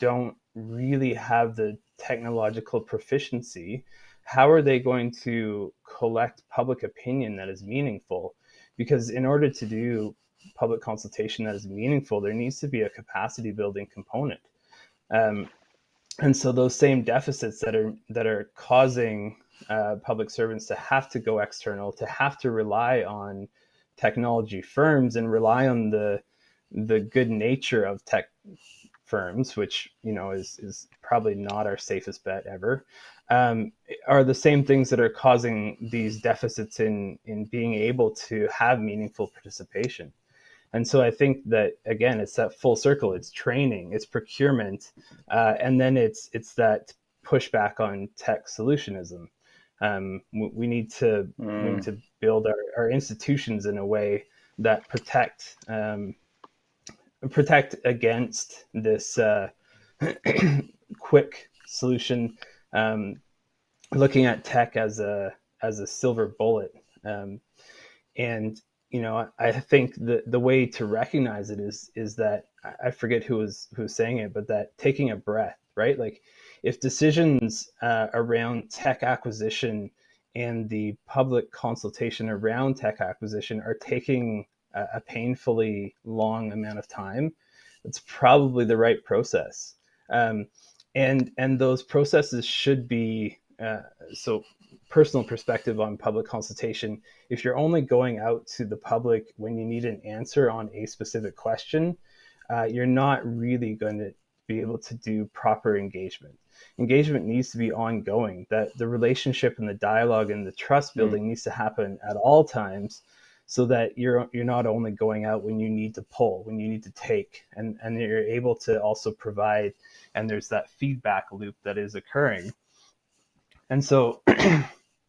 [SPEAKER 5] don't really have the technological proficiency, how are they going to collect public opinion that is meaningful? Because in order to do public consultation that is meaningful, there needs to be a capacity building component. And so those same deficits that are causing public servants to have to go external, to have to rely on technology firms and rely on the good nature of tech firms, which, you know, is probably not our safest bet ever, are the same things that are causing these deficits in being able to have meaningful participation. And so I think that, again, it's that full circle. It's training, it's procurement, and then it's that pushback on tech solutionism. We need to build our institutions in a way that protect against this quick solution, looking at tech as a silver bullet. And you know, I think the way to recognize it is that, I forget who was saying it, but that taking a breath, right? Like, if decisions around tech acquisition and the public consultation around tech acquisition are taking a painfully long amount of time, it's probably the right process. And those processes should be, so personal perspective on public consultation, if you're only going out to the public when you need an answer on a specific question, you're not really going to be able to do proper engagement. Engagement needs to be ongoing, that the relationship and the dialogue and the trust building needs to happen at all times, so that you're not only going out when you need to pull, when you need to take, and you're able to also provide, and there's that feedback loop that is occurring. And so,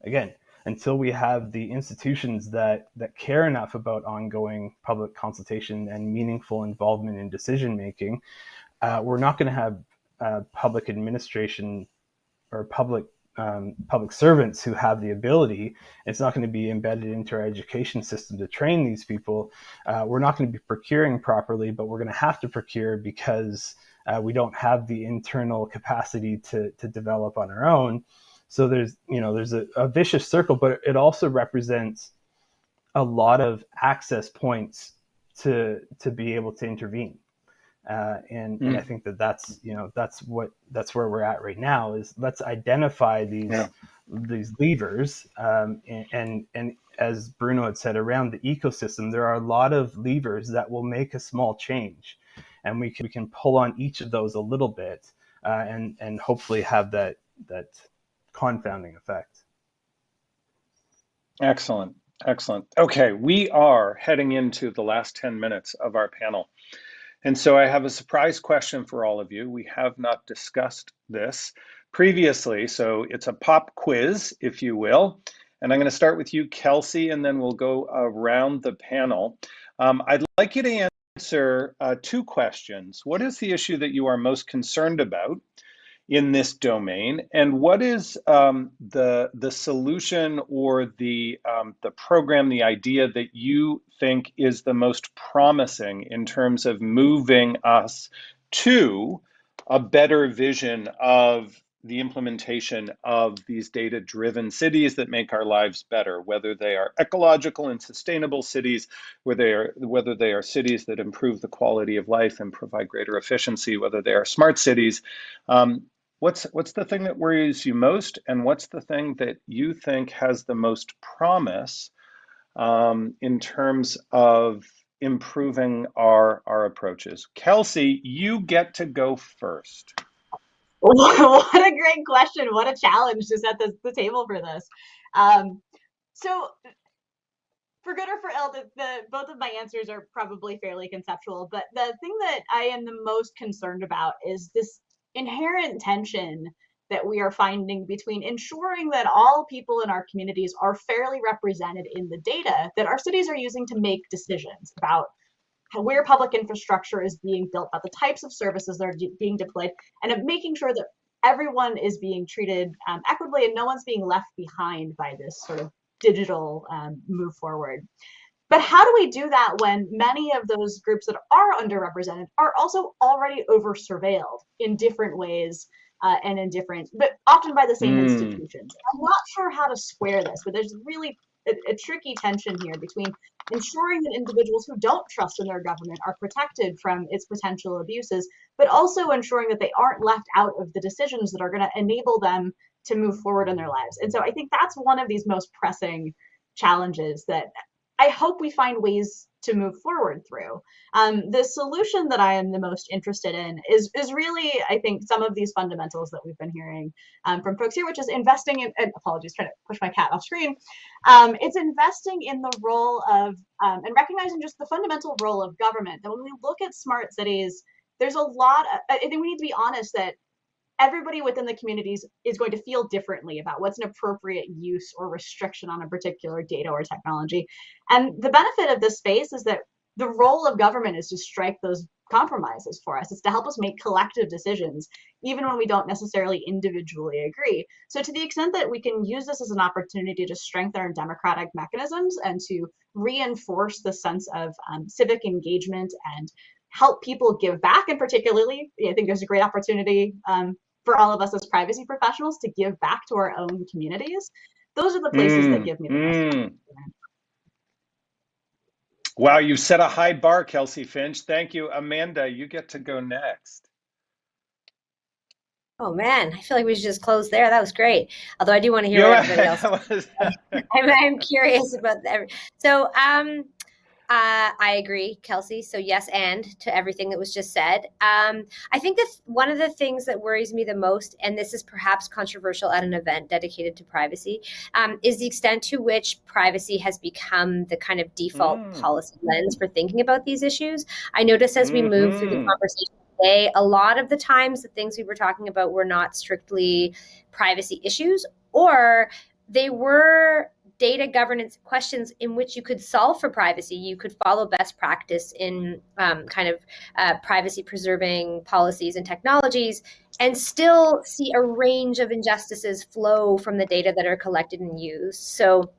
[SPEAKER 5] again, until we have the institutions that care enough about ongoing public consultation and meaningful involvement in decision making, we're not going to have public administration or public servants who have the ability. It's not going to be embedded into our education system to train these people. We're not going to be procuring properly, but we're going to have to procure because we don't have the internal capacity to develop on our own. So there's a vicious circle, but it also represents a lot of access points to be able to intervene. And I think that's where we're at right now, is let's identify these levers. And as Bruno had said, around the ecosystem, there are a lot of levers that will make a small change, and we can pull on each of those a little bit, and hopefully have that confounding effect.
[SPEAKER 1] Excellent. Okay, we are heading into the last 10 minutes of our panel. And so I have a surprise question for all of you. We have not discussed this previously, so it's a pop quiz, if you will. And I'm going to start with you, Kelsey, and then we'll go around the panel. I'd like you to answer two questions. What is the issue that you are most concerned about in this domain, and what is the solution or the program, the idea that you think is the most promising in terms of moving us to a better vision of the implementation of these data-driven cities that make our lives better, whether they are ecological and sustainable cities, whether they are cities that improve the quality of life and provide greater efficiency, whether they are smart cities. What's the thing that worries you most, and what's the thing that you think has the most promise in terms of improving our approaches? Kelsey, you get to go first.
[SPEAKER 4] What a great question. What a challenge to set the table for this. So for good or for ill, both of my answers are probably fairly conceptual, but the thing that I am the most concerned about is this inherent tension that we are finding between ensuring that all people in our communities are fairly represented in the data that our cities are using to make decisions about where public infrastructure is being built, about the types of services that are being deployed, and of making sure that everyone is being treated equitably and no one's being left behind by this sort of digital move forward. But how do we do that when many of those groups that are underrepresented are also already over-surveilled in different ways and in different, but often by the same institutions? I'm not sure how to square this, but there's really a tricky tension here between ensuring that individuals who don't trust in their government are protected from its potential abuses, but also ensuring that they aren't left out of the decisions that are going to enable them to move forward in their lives. And so I think that's one of these most pressing challenges that I hope we find ways to move forward through. The solution that I am the most interested in is really, I think, some of these fundamentals that we've been hearing from folks here, which is investing in, and apologies, trying to push my cat off screen. It's investing in the role of, and recognizing just the fundamental role of government. That when we look at smart cities, there's a lot, I think we need to be honest that everybody within the communities is going to feel differently about what's an appropriate use or restriction on a particular data or technology. And the benefit of this space is that the role of government is to strike those compromises for us. It's to help us make collective decisions, even when we don't necessarily individually agree. So to the extent that we can use this as an opportunity to strengthen our democratic mechanisms and to reinforce the sense of civic engagement and help people give back, and particularly, I think there's a great opportunity for all of us as privacy professionals to give back to our own communities. Those are the places that give me the most.
[SPEAKER 1] Wow, you set a high bar, Kelsey Finch. Thank you. Amanda, you get to go next.
[SPEAKER 2] Oh man, I feel like we should just close there. That was great. Although I do want to hear what everybody else. I'm curious about that. So I agree, Kelsey. So yes, and to everything that was just said. I think that one of the things that worries me the most, and this is perhaps controversial at an event dedicated to privacy, is the extent to which privacy has become the kind of default policy lens for thinking about these issues. I noticed as we move through the conversation today, a lot of the times the things we were talking about were not strictly privacy issues, or they were data governance questions in which you could solve for privacy. You could follow best practice in privacy preserving policies and technologies and still see a range of injustices flow from the data that are collected and used. So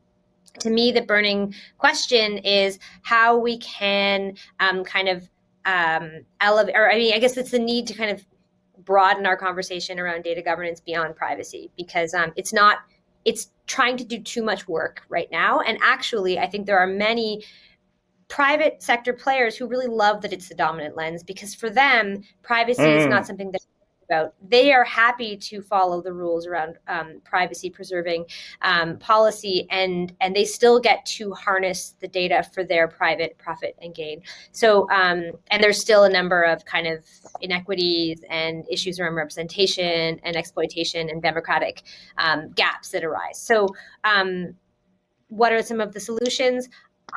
[SPEAKER 2] to me, the burning question is how we can elevate, or I guess it's the need to kind of broaden our conversation around data governance beyond privacy, because it's trying to do too much work right now. And actually, I think there are many private sector players who really love that it's the dominant lens, because for them, privacy is not something that about. They are happy to follow the rules around privacy preserving policy, and they still get to harness the data for their private profit and gain. So, and there's still a number of kind of inequities and issues around representation and exploitation and democratic gaps that arise. So, what are some of the solutions?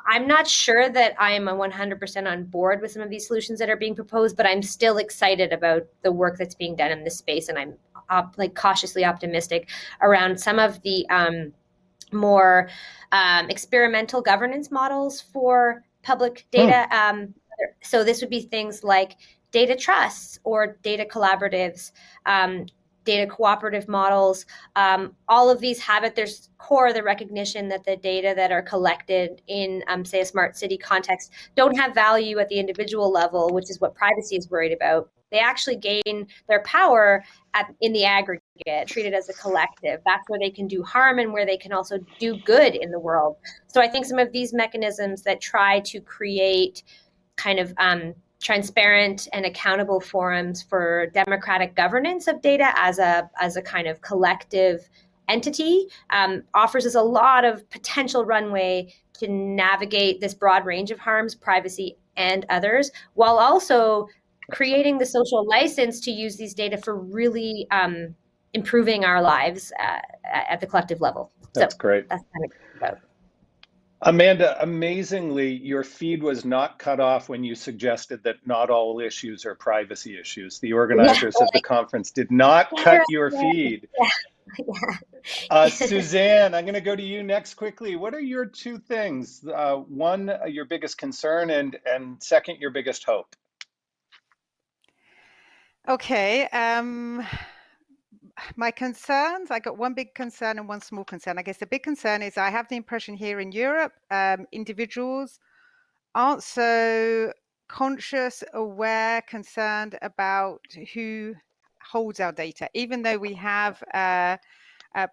[SPEAKER 2] I'm not sure that I am 100% on board with some of these solutions that are being proposed, but I'm still excited about the work that's being done in this space, and I'm cautiously optimistic around some of the more experimental governance models for public data. So this would be things like data trusts or data collaboratives, data cooperative models. All of these have at their core the recognition that the data that are collected in, say, a smart city context don't have value at the individual level, which is what privacy is worried about. They actually gain their power in the aggregate, treated as a collective. That's where they can do harm and where they can also do good in the world. So I think some of these mechanisms that try to create kind of transparent and accountable forums for democratic governance of data as a kind of collective entity offers us a lot of potential runway to navigate this broad range of harms, privacy and others, while also creating the social license to use these data for really improving our lives at the collective level.
[SPEAKER 1] That's great.
[SPEAKER 2] That's kind of about.
[SPEAKER 1] Amanda, amazingly, your feed was not cut off when you suggested that not all issues are privacy issues. The organizers of the conference did not cut your feed. Suzanne, I'm going to go to you next quickly. What are your two things? One, your biggest concern, and second, your biggest hope?
[SPEAKER 6] Okay. My concerns, I got one big concern and one small concern. I guess the big concern is I have the impression here in Europe, individuals aren't so conscious, aware, concerned about who holds our data, even though we have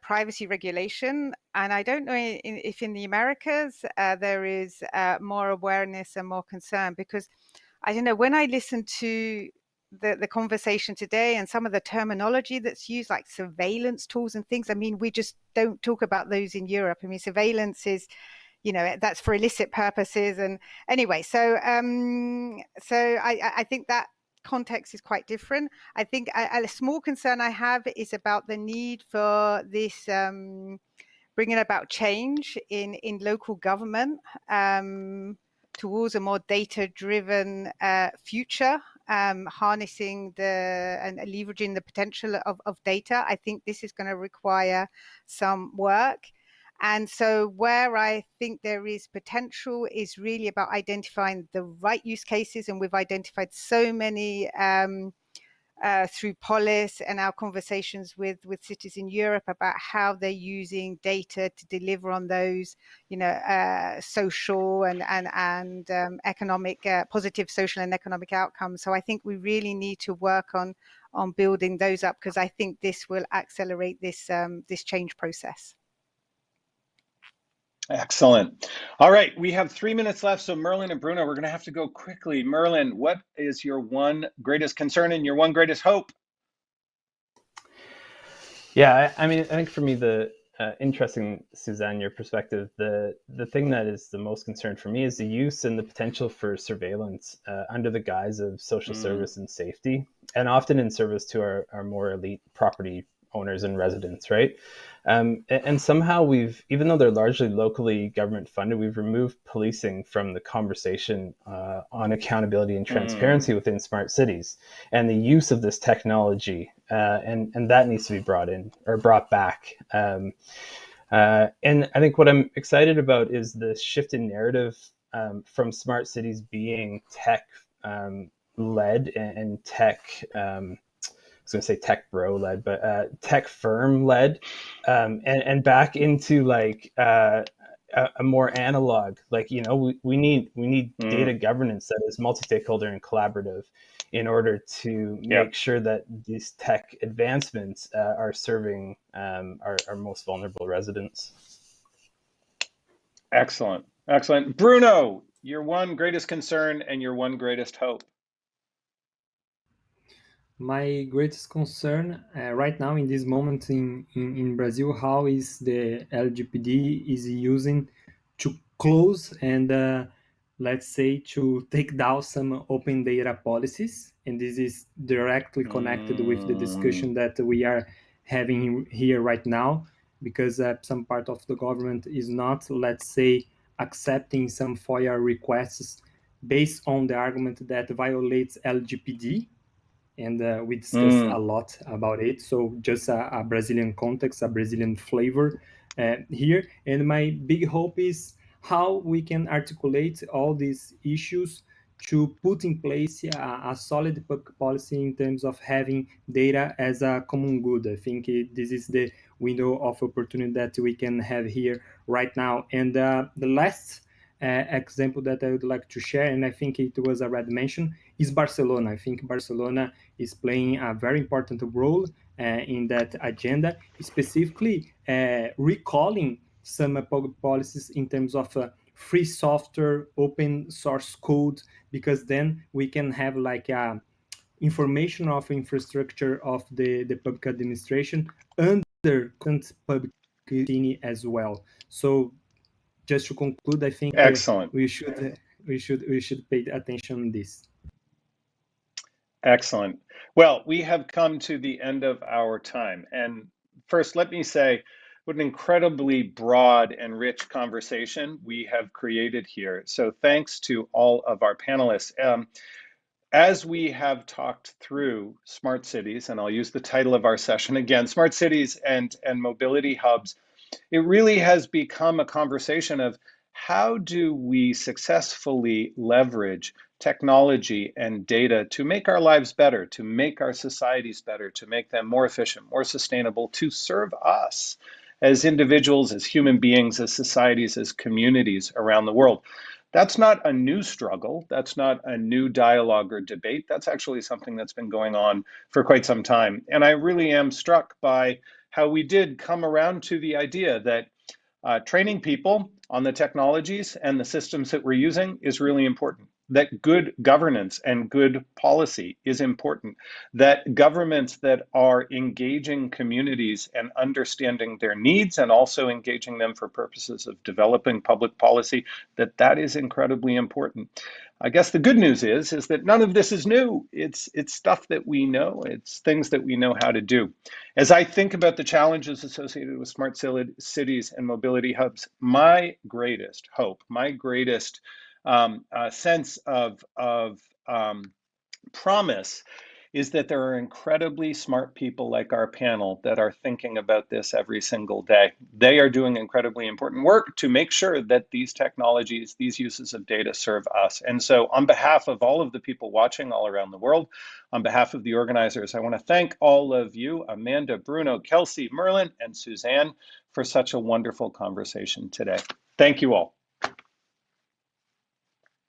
[SPEAKER 6] privacy regulation. And I don't know if in the Americas there is more awareness and more concern, because I don't know, when I listen to the conversation today and some of the terminology that's used, like surveillance tools and things, I mean, we just don't talk about those in Europe. I mean, surveillance is, that's for illicit purposes. And anyway, so I think that context is quite different. I think a small concern I have is about the need for this bringing about change in local government towards a more data-driven future, harnessing and leveraging the potential of data. I think this is going to require some work. And so where I think there is potential is really about identifying the right use cases. And we've identified so many through Polis and our conversations with cities in Europe about how they're using data to deliver on those, social and economic, positive social and economic outcomes. So I think we really need to work on building those up, because I think this will accelerate this change process.
[SPEAKER 1] Excellent. All right, we have 3 minutes left. So Merlin and Bruno, we're going to have to go quickly. Merlin, what is your one greatest concern and your one greatest hope?
[SPEAKER 5] Yeah, I mean, I think for me, the interesting, Suzanne, your perspective. The thing that is the most concern for me is the use and the potential for surveillance under the guise of social service and safety, and often in service to our more elite property owners and residents, right? And somehow even though they're largely locally government funded, we've removed policing from the conversation on accountability and transparency within smart cities and the use of this technology. And that needs to be brought back. And I think what I'm excited about is the shift in narrative from smart cities being tech led and tech. I was going to say tech bro led, but tech firm led, and back into like a more analog. Like, you know, we need data governance that is multi-stakeholder and collaborative in order to make sure that these tech advancements are serving our most vulnerable residents.
[SPEAKER 1] Excellent. Excellent. Bruno, your one greatest concern and your one greatest hope.
[SPEAKER 3] My greatest concern right now in this moment in Brazil, how is the LGPD is using to close and let's say to take down some open data policies. And this is directly connected with the discussion that we are having here right now, because some part of the government is not, let's say, accepting some FOIA requests based on the argument that violates LGPD. And we discussed a lot about it. So just a Brazilian context, a Brazilian flavor here. And my big hope is how we can articulate all these issues to put in place a solid public policy in terms of having data as a common good. I think this is the window of opportunity that we can have here right now. And the last example that I would like to share, and I think it was already mentioned, is Barcelona. I think Barcelona is playing a very important role in that agenda, specifically recalling some public policies in terms of free software, open source code, because then we can have like a information of infrastructure of the public administration under public as well. So just to conclude, I think
[SPEAKER 1] Excellent.
[SPEAKER 3] we should pay attention on this.
[SPEAKER 1] Excellent. Well, we have come to the end of our time. And first, let me say what an incredibly broad and rich conversation we have created here. So thanks to all of our panelists. As we have talked through smart cities, and I'll use the title of our session again, smart cities and mobility hubs, it really has become a conversation of how do we successfully leverage technology and data to make our lives better, to make our societies better, to make them more efficient, more sustainable, to serve us as individuals, as human beings, as societies, as communities around the world. That's not a new struggle. That's not a new dialogue or debate. That's actually something that's been going on for quite some time. And I really am struck by how we did come around to the idea that training people on the technologies and the systems that we're using is really important. That good governance and good policy is important. That governments that are engaging communities and understanding their needs and also engaging them for purposes of developing public policy, that is incredibly important. I guess the good news is that none of this is new. It's stuff that we know. It's things that we know how to do. As I think about the challenges associated with smart cities and mobility hubs, my greatest hope, my greatest sense of promise is that there are incredibly smart people like our panel that are thinking about this every single day. They are doing incredibly important work to make sure that these technologies, these uses of data serve us. And so on behalf of all of the people watching all around the world, on behalf of the organizers, I want to thank all of you, Amanda, Bruno, Kelsey, Merlin, and Suzanne, for such a wonderful conversation today. Thank you all.